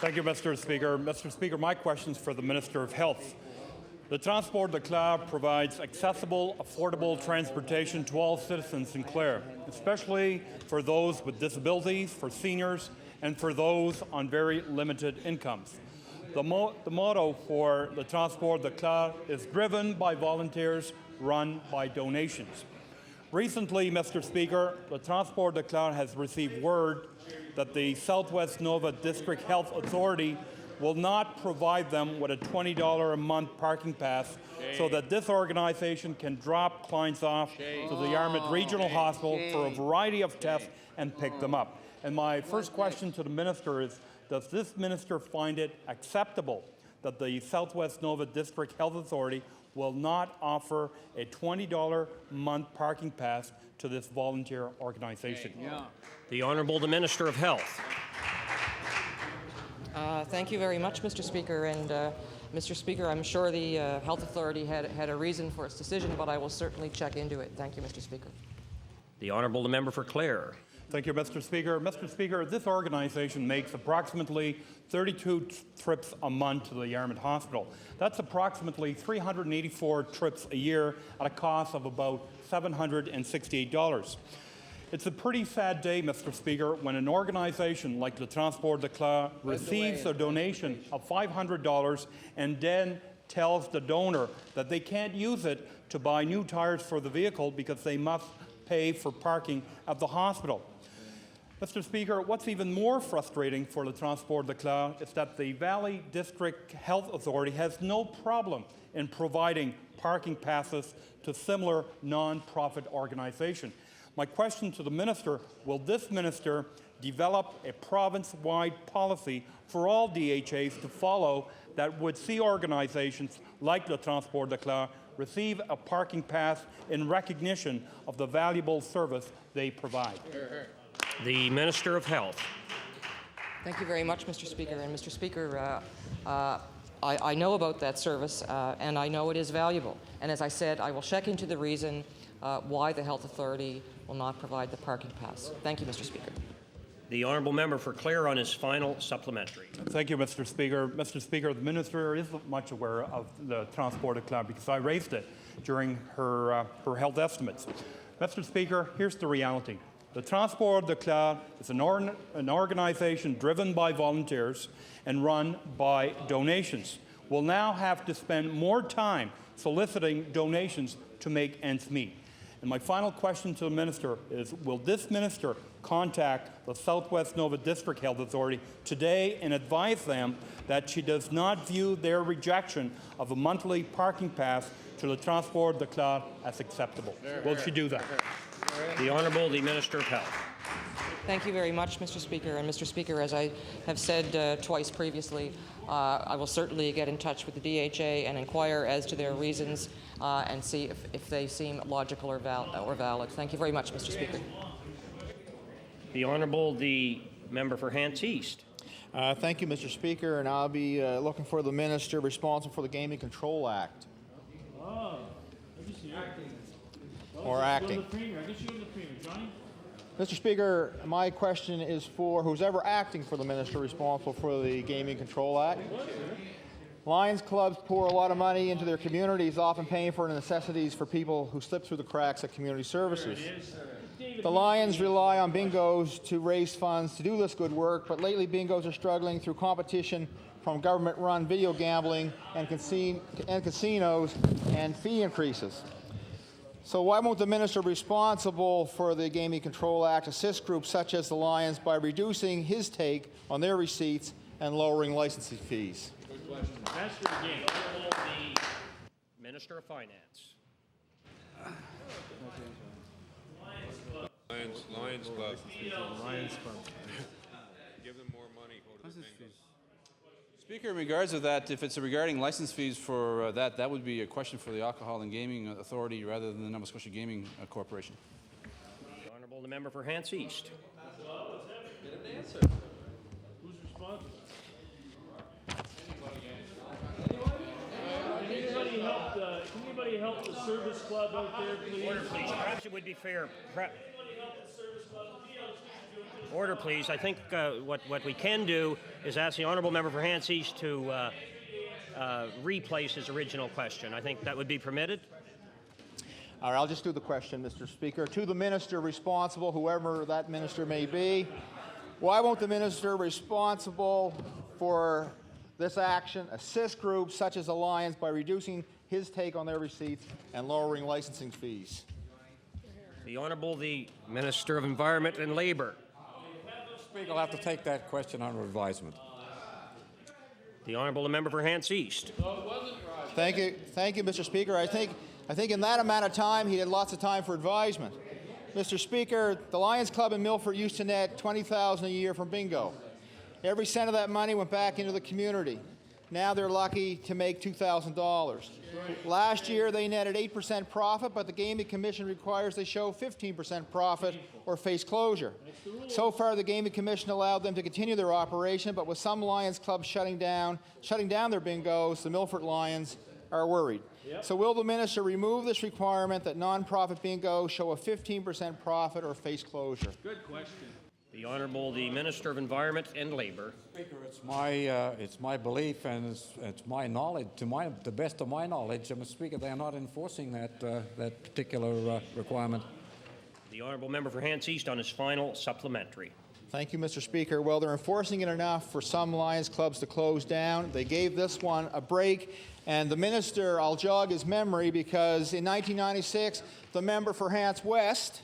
Thank you, Mr. Speaker. Mr. Speaker, my question is for the Minister of Health. The Transport de Clare provides accessible, affordable transportation to all citizens in Clare, especially for those with disabilities, for seniors, and for those on very limited incomes. The motto for the Transport de Clare is driven by volunteers, run by donations. Recently, Mr. Speaker, the Transport de Clare has received word that the Southwest Nova District Health Authority will not provide them with a $20 a month parking pass so that this organization can drop clients off to the Yarmouth Regional Hospital for a variety of tests and pick them up. And my first question to the Minister is, does this Minister find it acceptable that the Southwest Nova District Health Authority will not offer a $20 a month parking pass to this volunteer organization? The Honourable, the Minister of Health. Thank you very much, Mr. Speaker. And Mr. Speaker, I'm sure the Health Authority had a reason for its decision, but I will certainly check into it. Thank you, Mr. Speaker. The Honourable, the member for Clare. Thank you, Mr. Speaker. Mr. Speaker, this organization makes approximately 32 trips a month to the Yarmouth Hospital. That's approximately 384 trips a year at a cost of about $768. It's a pretty sad day, Mr. Speaker, when an organization like the Transport de Clare receives a donation of $500 and then tells the donor that they can't use it to buy new tires for the vehicle because they must pay for parking at the hospital. Mr. Speaker, what's even more frustrating for the Transport de Clare is that the Valley District Health Authority has no problem in providing parking passes to similar non-profit organizations. My question to the Minister, will this Minister develop a province-wide policy for all DHAs to follow that would see organizations like the Transport de Clare receive a parking pass in recognition of the valuable service they provide? The Minister of Health. Thank you very much, Mr. Speaker. And Mr. Speaker, I know about that service, and I know it is valuable. And as I said, I will check into the reason why the Health Authority will not provide the parking pass. Thank you, Mr. Speaker. The Honourable Member for Clare on his final supplementary. Thank you, Mr. Speaker. Mr. Speaker, the Minister is much aware of the Transport de Clare because I raised it during her health estimates. Mr. Speaker, here's the reality. The Transport de Clare is an organization driven by volunteers and run by donations. We'll now have to spend more time soliciting donations to make ends meet. And my final question to the Minister is, will this Minister contact the Southwest Nova District Health Authority today and advise them that she does not view their rejection of a monthly parking pass to the Transport de Clare as acceptable? Will she do that? The Honourable, the Minister of Health. Thank you very much, Mr. Speaker. And Mr. Speaker, as I have said twice previously, I will certainly get in touch with the DHA and inquire as to their reasons and see if they seem logical or valid. Thank you very much, Mr. Speaker. The Honourable, the member for Hants East. Thank you, Mr. Speaker, and I'll be looking for the Minister responsible for the Gaming Control Act. Or acting. Mr. Speaker, my question is for who's ever acting for the Minister responsible for the Gaming Control Act. Lions clubs pour a lot of money into their communities, often paying for necessities for people who slip through the cracks at community services. The Lions rely on bingos to raise funds to do this good work, but lately bingos are struggling through competition from government-run video gambling and casinos and fee increases. So why won't the Minister responsible for the Gaming Control Act assist groups such as the Lions by reducing his take on their receipts and lowering licensing fees? Good question. The Minister of Finance. Lions Club. Lions Club. Give them more money. Speaker, in regards to that, if it's regarding license fees for that would be a question for the Alcohol and Gaming Authority rather than the Nova Scotia Gaming Corporation. The Honourable the member for Hants East. Get an answer. Who's responsible? Can anybody help the service club out there, please? Order, please. Perhaps it would be fair. Order, please. I think what we can do is ask the honourable member for Hants East to replace his original question. I think that would be permitted. All right, I'll just do the question, Mr. Speaker. To the minister responsible, whoever that minister may be, why won't the minister responsible for this action assist groups such as Alliance by reducing his take on their receipts and lowering licensing fees? The Honourable the Minister of Environment and Labour. Speaker, I'll have to take that question under advisement. The Honourable the member for Hants East. Thank you, Mr. Speaker. I think in that amount of time, he had lots of time for advisement. Mr. Speaker, the Lions Club in Milford used to net $20,000 a year from bingo. Every cent of that money went back into the community. Now they're lucky to make $2,000. Last year, they netted 8% profit, but the Gaming Commission requires they show 15% profit or face closure. So far, the Gaming Commission allowed them to continue their operation, but with some Lions clubs shutting down their bingos, the Milford Lions are worried. Yep. So will the minister remove this requirement that non-profit bingos show a 15% profit or face closure? Good question. The Honourable the Minister of Environment and Labour. Speaker, it's my belief and it's my knowledge, to the best of my knowledge, Mr. Speaker, they are not enforcing that particular requirement. The Honourable member for Hants East on his final supplementary. Thank you, Mr. Speaker. Well, they're enforcing it enough for some Lions clubs to close down. They gave this one a break. And the minister, I'll jog his memory because in 1996, the member for Hants West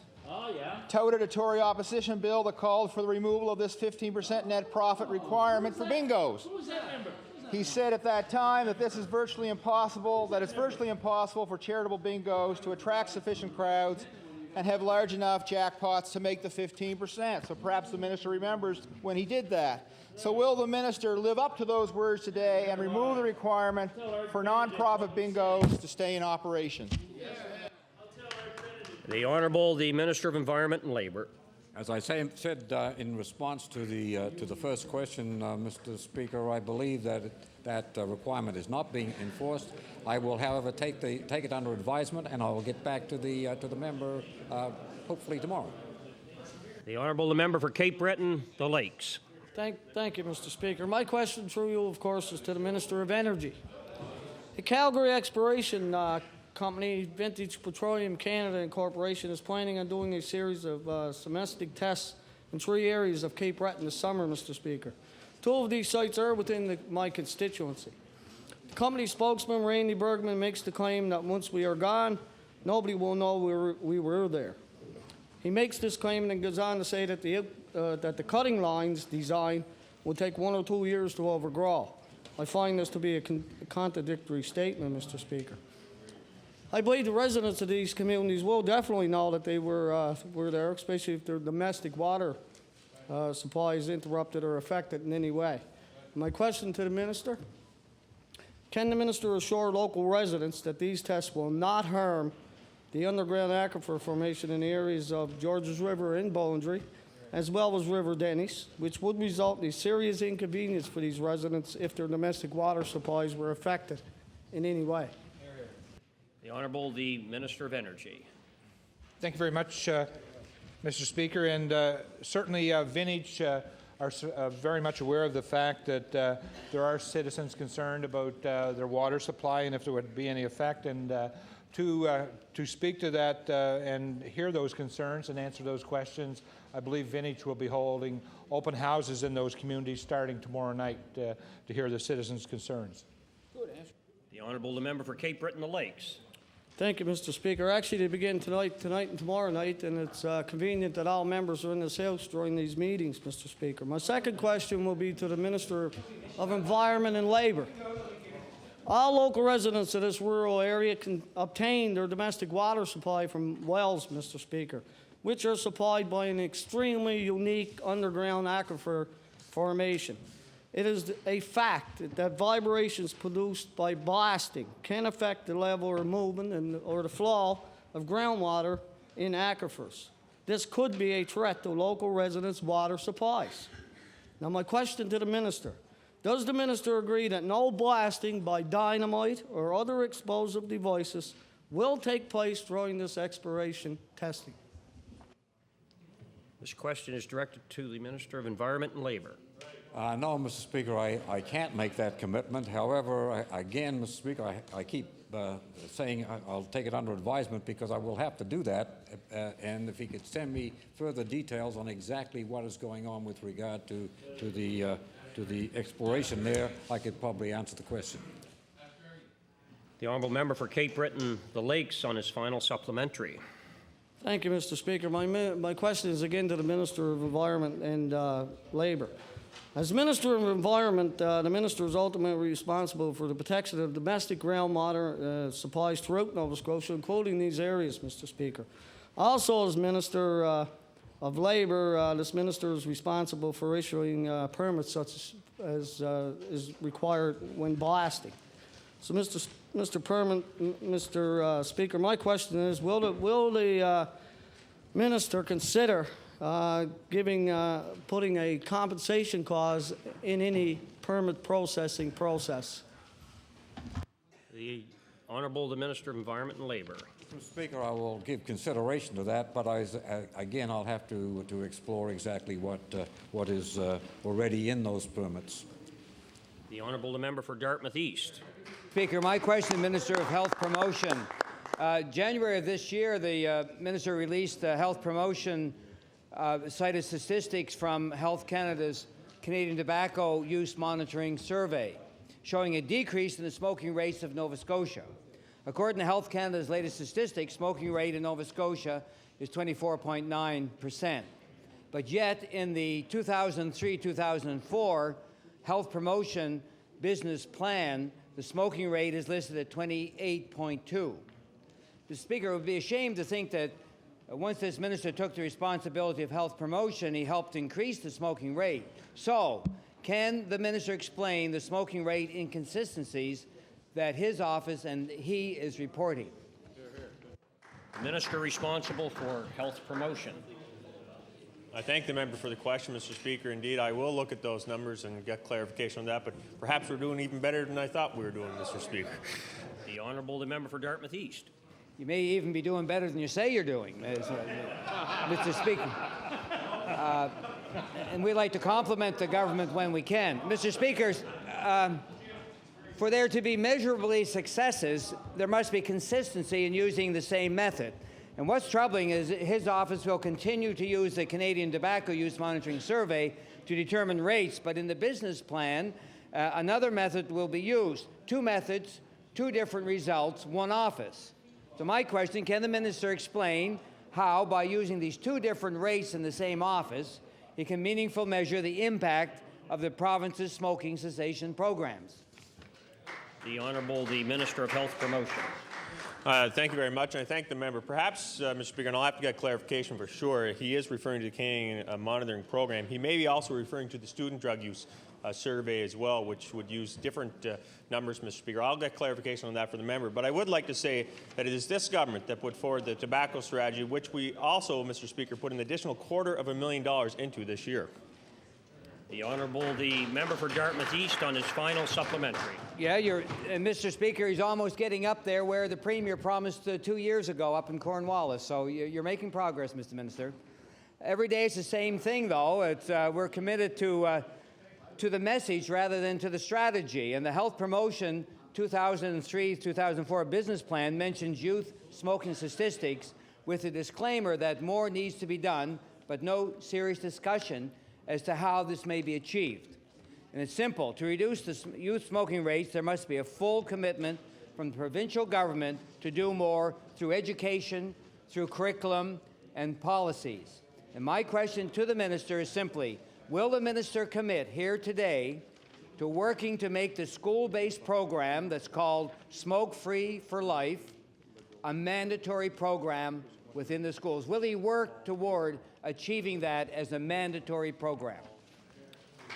touted a Tory opposition bill that called for the removal of this 15% net profit requirement for bingos. Who was that member? He said at that time that this is virtually impossible, that it's virtually impossible for charitable bingos to attract sufficient crowds and have large enough jackpots to make the 15%. So perhaps the minister remembers when he did that. So will the minister live up to those words today and remove the requirement for non-profit bingos to stay in operation? The Honourable the Minister of Environment and Labour. As I said in response to the first question, Mr. Speaker, I believe that requirement is not being enforced. I will, however, take it under advisement, and I will get back to the member hopefully tomorrow. The Honourable the member for Cape Breton, the Lakes. Thank you, Mr. Speaker. My question through you, of course, is to the Minister of Energy. The Calgary Exploration Company, Vintage Petroleum Canada Incorporation, is planning on doing a series of domestic tests in 3 areas of Cape Breton this summer, Mr. Speaker. 2 of these sites are within my constituency. The company spokesman, Randy Bergman, makes the claim that once we are gone, nobody will know we were there. He makes this claim and then goes on to say that the cutting lines design will take 1 or 2 years to overgrow. I find this to be a contradictory statement, Mr. Speaker. I believe the residents of these communities will definitely know that they were there, especially if their domestic water supply is interrupted or affected in any way. My question to the minister: can the minister assure local residents that these tests will not harm the underground aquifer formation in the areas of Georges River in Bowlandry, as well as River Dennis, which would result in a serious inconvenience for these residents if their domestic water supplies were affected in any way? The Honourable the Minister of Energy. Thank you very much, Mr. Speaker. And certainly Vintage are very much aware of the fact that there are citizens concerned about their water supply and if there would be any effect. And to speak to that and hear those concerns and answer those questions, I believe Vintage will be holding open houses in those communities starting tomorrow night to hear the citizens' concerns. Good answer. The Honourable the member for Cape Breton, the Lakes. Thank you, Mr. Speaker. Actually, they begin tonight and tomorrow night, and it's convenient that all members are in this House during these meetings, Mr. Speaker. My second question will be to the Minister of Environment and Labour. All local residents of this rural area can obtain their domestic water supply from wells, Mr. Speaker, which are supplied by an extremely unique underground aquifer formation. It is a fact that vibrations produced by blasting can affect the level or movement or the flow of groundwater in aquifers. This could be a threat to local residents' water supplies. Now, my question to the minister, does the minister agree that no blasting by dynamite or other explosive devices will take place during this exploration testing? This question is directed to the Minister of Environment and Labor. No, Mr. Speaker, I can't make that commitment. However, again, Mr. Speaker, I keep saying I'll take it under advisement because I will have to do that. And if he could send me further details on exactly what is going on with regard to the exploration there, I could probably answer the question. The honourable member for Cape Breton, the Lakes, on his final supplementary. Thank you, Mr. Speaker. My question is again to the Minister of Environment and Labor. As Minister of Environment, the Minister is ultimately responsible for the protection of domestic groundwater supplies throughout Nova Scotia, including these areas, Mr. Speaker. Also, as Minister of Labor, this Minister is responsible for issuing permits such as is required when blasting. So, Mr. Speaker, my question is, will the Minister consider putting a compensation clause in any permit processing process? The Honourable the Minister of Environment and Labor. Mr. Speaker, I will give consideration to that, but again, I'll have to explore exactly what is already in those permits. The Honourable the Member for Dartmouth East. Speaker, my question to the Minister of Health Promotion. January of this year, the Minister released the health promotion cited statistics from Health Canada's Canadian Tobacco Use Monitoring Survey, showing a decrease in the smoking rates of Nova Scotia. According to Health Canada's latest statistics, smoking rate in Nova Scotia is 24.9%. But yet, in the 2003-2004 Health Promotion Business Plan, the smoking rate is listed at 28.2. The Speaker would be ashamed to think that once this minister took the responsibility of health promotion, he helped increase the smoking rate. So, can the minister explain the smoking rate inconsistencies that his office and he is reporting? The Minister responsible for health promotion. I thank the member for the question, Mr. Speaker. Indeed, I will look at those numbers and get clarification on that, but perhaps we're doing even better than I thought we were doing, Mr. Speaker. The Honourable the Member for Dartmouth East. You may even be doing better than you say you're doing, Mr. Speaker. And we like to compliment the government when we can. Mr. Speaker, for there to be measurably successes, there must be consistency in using the same method. And what's troubling is his office will continue to use the Canadian Tobacco Use Monitoring Survey to determine rates, but in the business plan, another method will be used. Two methods, two different results, one office. So my question, can the minister explain how, by using these two different rates in the same office, he can meaningfully measure the impact of the province's smoking cessation programs? The Honourable the Minister of Health Promotion. Thank you very much, and I thank the member. Perhaps, Mr. Speaker, and I'll have to get clarification for sure, he is referring to the Canadian monitoring program. He may be also referring to the student drug use survey as well, which would use different numbers, Mr. Speaker. I'll get clarification on that for the member. But I would like to say that it is this government that put forward the tobacco strategy, which we also, Mr. Speaker, put an additional $250,000 into this year. The Honourable the Member for Dartmouth East on his final supplementary. Yeah, Mr. Speaker, he's almost getting up there where the Premier promised 2 years ago up in Cornwallis. So you're making progress, Mr. Minister. Every day it's the same thing, though. We're committed to the message rather than to the strategy. And the Health Promotion 2003-2004 business plan mentions youth smoking statistics with a disclaimer that more needs to be done, but no serious discussion as to how this may be achieved. And it's simple. To reduce the youth smoking rates, there must be a full commitment from the provincial government to do more through education, through curriculum, and policies. And my question to the minister is simply, will the minister commit here today to working to make the school-based program that's called Smoke Free for Life a mandatory program within the schools? Will he work toward achieving that as a mandatory program?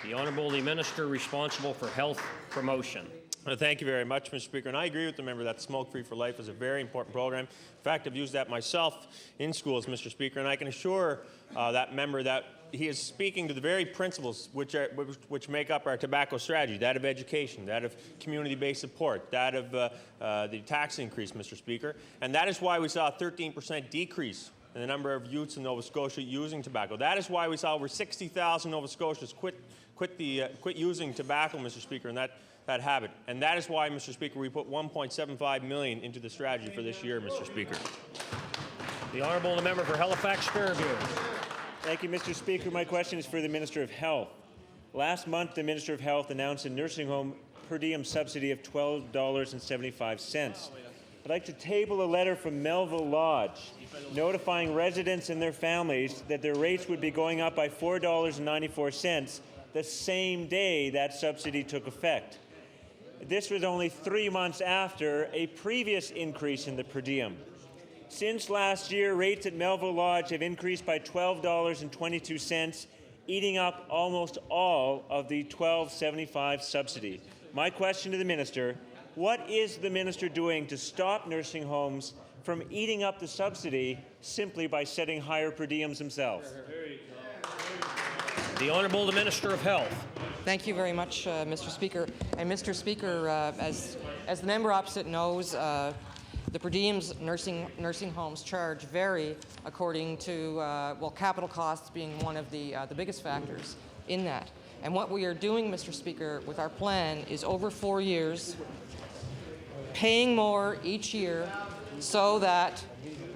The Honourable the Minister responsible for Health Promotion. Thank you very much, Mr. Speaker. And I agree with the member that Smoke Free for Life is a very important program. In fact, I've used that myself in schools, Mr. Speaker, and I can assure that member that he is speaking to the very principles which make up our tobacco strategy, that of education, that of community-based support, that of the tax increase, Mr. Speaker. And that is why we saw a 13% decrease in the number of youths in Nova Scotia using tobacco. That is why we saw over 60,000 Nova Scotians quit using tobacco, Mr. Speaker, and that habit. And that is why, Mr. Speaker, we put $1.75 million into the strategy for this year, Mr. Speaker. The Honourable the Member for Halifax Fairview. Thank you, Mr. Speaker. My question is for the Minister of Health. Last month, the Minister of Health announced a nursing home per diem subsidy of $12.75. I'd like to table a letter from Melville Lodge notifying residents and their families that their rates would be going up by $4.94 the same day that subsidy took effect. This was only 3 months after a previous increase in the per diem. Since last year, rates at Melville Lodge have increased by $12.22, eating up almost all of the $12.75 subsidy. My question to the Minister, what is the Minister doing to stop nursing homes from eating up the subsidy simply by setting higher per diems themselves? The Honourable the Minister of Health. Thank you very much, Mr. Speaker. And Mr. Speaker, as the member opposite knows, the per diems nursing homes charge vary according to, well, capital costs being one of the biggest factors in that. And what we are doing, Mr. Speaker, with our plan is over 4 years, paying more each year so that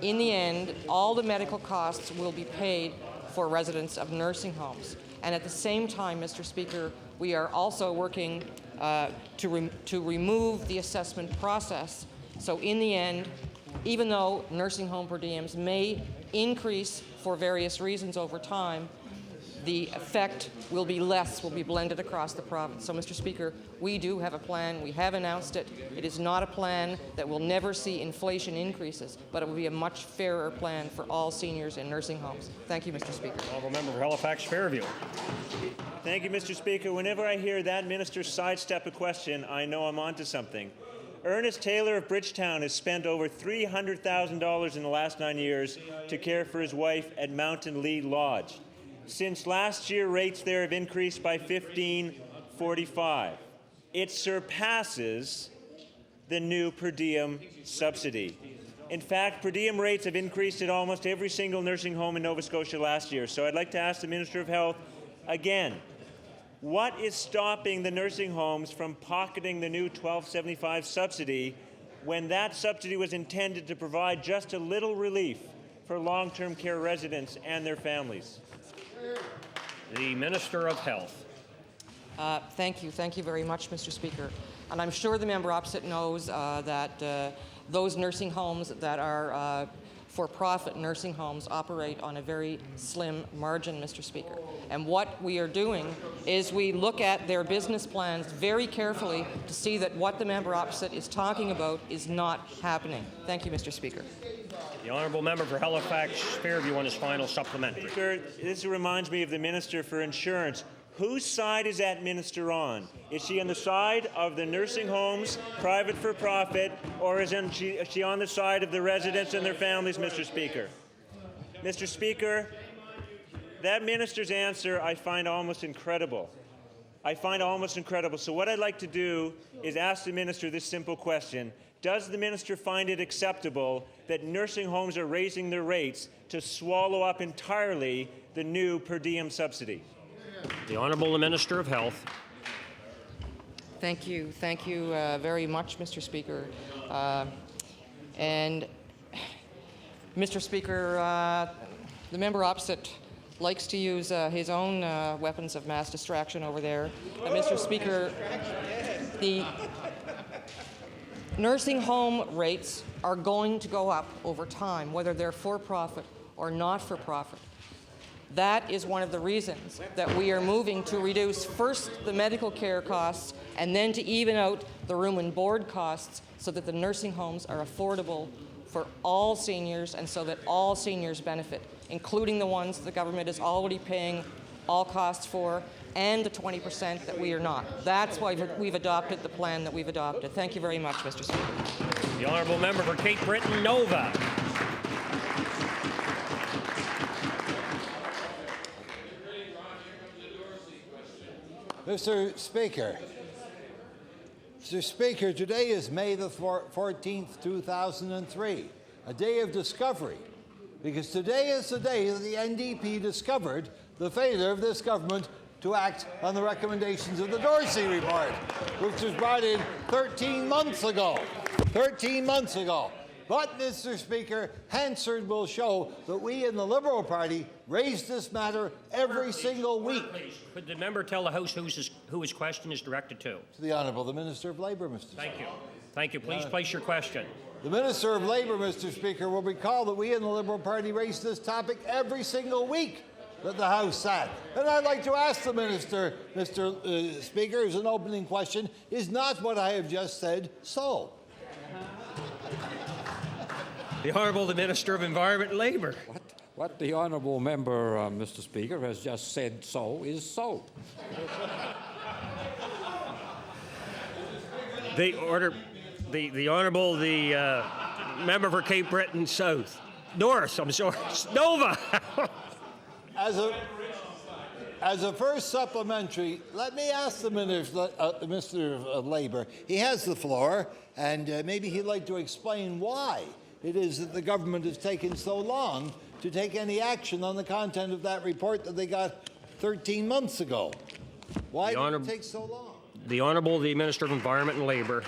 in the end, all the medical costs will be paid for residents of nursing homes. And at the same time, Mr. Speaker, we are also working to remove the assessment process. So in the end, even though nursing home per diems may increase for various reasons over time, the effect will be less, will be blended across the province. So, Mr. Speaker, we do have a plan. We have announced it. It is not a plan that will never see inflation increases, but it will be a much fairer plan for all seniors in nursing homes. Thank you, Mr. Speaker. Honourable Member for Halifax Fairview. Thank you, Mr. Speaker. Whenever I hear that minister sidestep a question, I know I'm onto something. Ernest Taylor of Bridgetown has spent over $300,000 in the last 9 years to care for his wife at Mountain Lead Lodge. Since last year, rates there have increased by $15.45. It surpasses the new per diem subsidy. In fact, per diem rates have increased at almost every single nursing home in Nova Scotia last year. So I'd like to ask the Minister of Health again, what is stopping the nursing homes from pocketing the new $12.75 subsidy when that subsidy was intended to provide just a little relief for long-term care residents and their families? The Minister of Health. Thank you. Thank you very much, Mr. Speaker. And I'm sure the member opposite knows that those nursing homes that are for-profit nursing homes operate on a very slim margin, Mr. Speaker. And what we are doing is we look at their business plans very carefully to see that what the member opposite is talking about is not happening. Thank you, Mr. Speaker. The Honourable Member for Halifax Fairview on his final supplementary. Speaker, this reminds me of the Minister for Insurance. Whose side is that minister on? Is she on the side of the nursing homes, private for profit, or is she on the side of the residents and their families, Mr. Speaker? Mr. Speaker, that minister's answer I find almost incredible. So what I'd like to do is ask the minister this simple question. Does the minister find it acceptable that nursing homes are raising their rates to swallow up entirely the new per diem subsidy? The Honourable Minister of Health. Thank you. Thank you very much, Mr. Speaker. And Mr. Speaker, the member opposite likes to use his own weapons of mass distraction over there. Mr. Speaker, the nursing home rates are going to go up over time, whether they're for-profit or not for-profit. That is one of the reasons that we are moving to reduce first the medical care costs and then to even out the room and board costs so that the nursing homes are affordable for all seniors and so that all seniors benefit, including the ones the government is already paying all costs for, and the 20% that we are not. That's why we've adopted the plan that we've adopted. Thank you very much, Mr. Speaker. The honourable member for Cape Breton Nova. Mr. Speaker, today is May the 14th, 2003, a day of discovery, because today is the day that the NDP discovered the failure of this government to act on the recommendations of the Dorsey report, which was brought in 13 months ago. 13 months ago. But, Mr. Speaker, Hansard will show that we in the Liberal Party raise this matter every single week. Could the member tell the House who his question is directed to? To the Honourable, the Minister of Labour, Mr. Speaker. Thank you. Thank you. Please place your question. The Minister of Labour, Mr. Speaker, will recall that we in the Liberal Party raise this topic every single week that the House sat. And I'd like to ask the Minister, Mr. Speaker, as an opening question, is not what I have just said so? The Honourable the Minister of Environment and Labour. What the honourable member, Mr. Speaker, has just said so is so. The Honourable the member for Cape Breton South. North, I'm sorry. Nova. As a first supplementary, let me ask the Minister of Labour. He has the floor, and maybe he'd like to explain why it is that the government has taken so long to take any action on the content of that report that they got 13 months ago. Why did it take so long? The Honourable the Minister of Environment and Labour.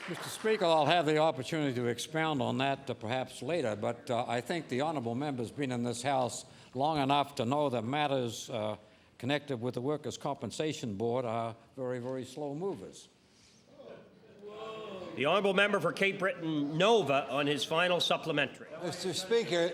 Mr. Speaker, I'll have the opportunity to expound on that perhaps later, but I think the honourable member's been in this House long enough to know that matters connected with the Workers' Compensation Board are very, very slow movers. The honourable member for Cape Breton Nova on his final supplementary. Mr. Speaker,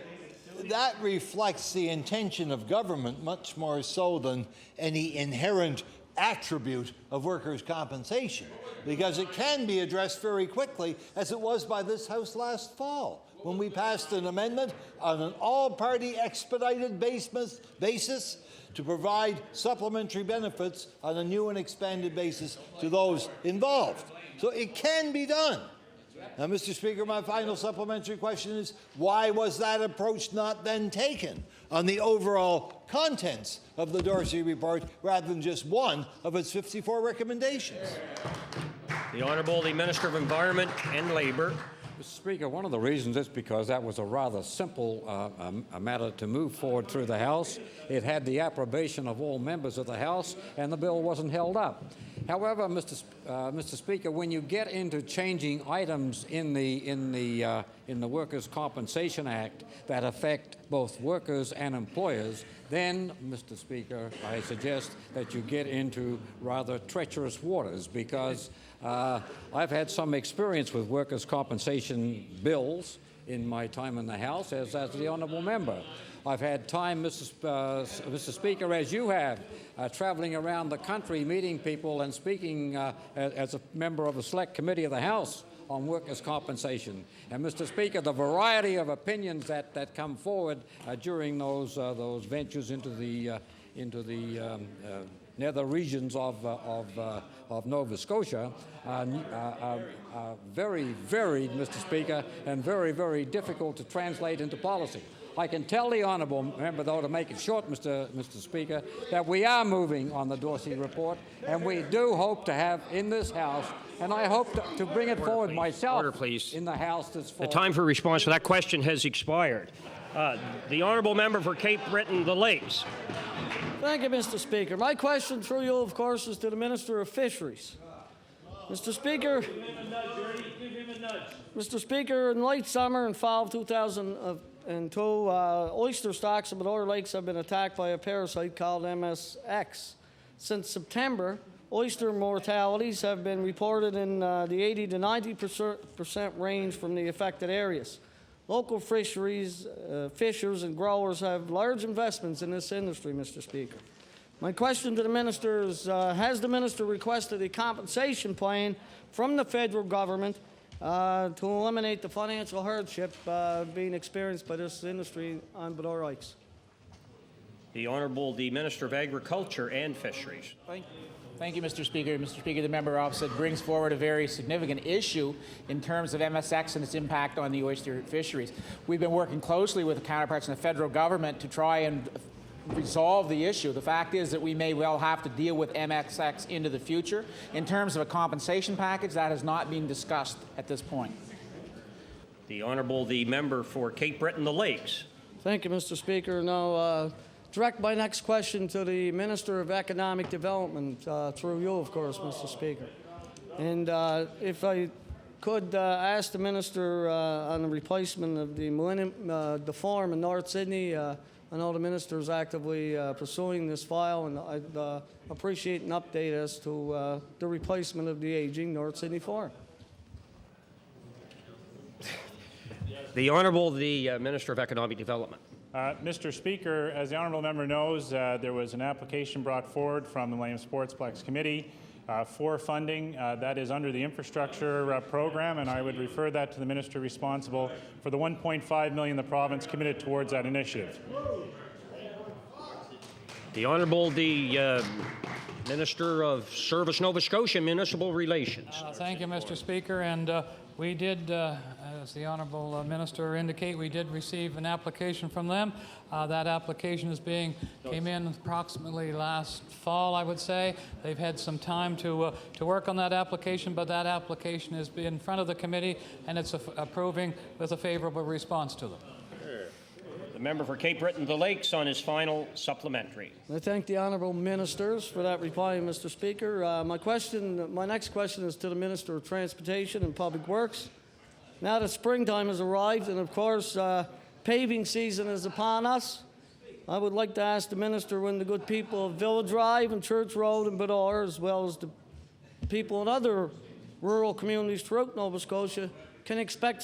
that reflects the intention of government much more so than any inherent attribute of workers' compensation, because it can be addressed very quickly, as it was by this House last fall, when we passed an amendment on an all-party expedited basis to provide supplementary benefits on a new and expanded basis to those involved. So it can be done. Now, Mr. Speaker, my final supplementary question is, why was that approach not then taken on the overall contents of the Dorsey report rather than just one of its 54 recommendations? The Honourable the Minister of Environment and Labour. Mr. Speaker, one of the reasons is because that was a rather simple matter to move forward through the House. It had the approbation of all members of the House, and the bill wasn't held up. However, Mr. Speaker, when you get into changing items in the Workers' Compensation Act that affect both workers and employers, then, Mr. Speaker, I suggest that you get into rather treacherous waters, because I've had some experience with workers' compensation bills in my time in the House as the honourable member. I've had time, Mr. Speaker, as you have, traveling around the country, meeting people and speaking as a member of the Select Committee of the House on workers' compensation. And, Mr. Speaker, the variety of opinions that come forward during those ventures into the nether regions of Nova Scotia are very varied, Mr. Speaker, and very, very difficult to translate into policy. I can tell the honourable member, though, to make it short, Mr. Speaker, that we are moving on the Dorsey report, and we do hope to have in this House, and I hope to bring it forward myself in the House this fall. The time for response for that question has expired. The Honourable Member for Cape Breton, the Lakes. Thank you, Mr. Speaker. My question through you, of course, is to the Minister of Fisheries. Mr. Speaker, in late summer and fall of 2002, oyster stocks in Bedore Lakes have been attacked by a parasite called MSX. Since September, oyster mortalities have been reported in the 80 to 90% range from the affected areas. Local fisheries, fishers and growers have large investments in this industry, Mr. Speaker. My question to the minister is, has the minister requested a compensation plan from the federal government to eliminate the financial hardship being experienced by this industry on Bedore Lakes? The Honourable the Minister of Agriculture and Fisheries. Thank you, Mr. Speaker. Mr. Speaker, the member opposite brings forward a very significant issue in terms of MSX and its impact on the oyster fisheries. We've been working closely with the counterparts in the federal government to try and resolve the issue. The fact is that we may well have to deal with MSX into the future. In terms of a compensation package, that has not been discussed at this point. The Honourable the Member for Cape Breton, the Lakes. Thank you, Mr. Speaker. Now, direct my next question to the Minister of Economic Development, through you, of course, Mr. Speaker. And if I could ask the Minister on the replacement of the Millennium Forum in North Sydney. I know the Minister is actively pursuing this file, and I'd appreciate an update as to the replacement of the aging North Sydney Forum. The Honourable the Minister of Economic Development. Mr. Speaker, as the honourable member knows, there was an application brought forward from the Millennium Sportsplex Committee for funding. That is under the infrastructure program, and I would refer that to the minister responsible for the $1.5 million the province committed towards that initiative. The Honourable the Minister of Service Nova Scotia Municipal Relations. Thank you, Mr. Speaker. And we did, as the Honourable Minister indicate, we did receive an application from them. That application came in approximately last fall, I would say. They've had some time to work on that application, but that application has been in front of the committee, and it's approving with a favourable response to them. The member for Cape Breton, the Lakes, on his final supplementary. I thank the honourable ministers for that reply, Mr. Speaker. My next question is to the Minister of Transportation and Public Works. Now that springtime has arrived, and of course paving season is upon us, I would like to ask the Minister when the good people of Village Drive and Church Road and Bedore, as well as the people in other rural communities throughout Nova Scotia, can expect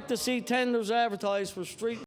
to see tenders advertised for street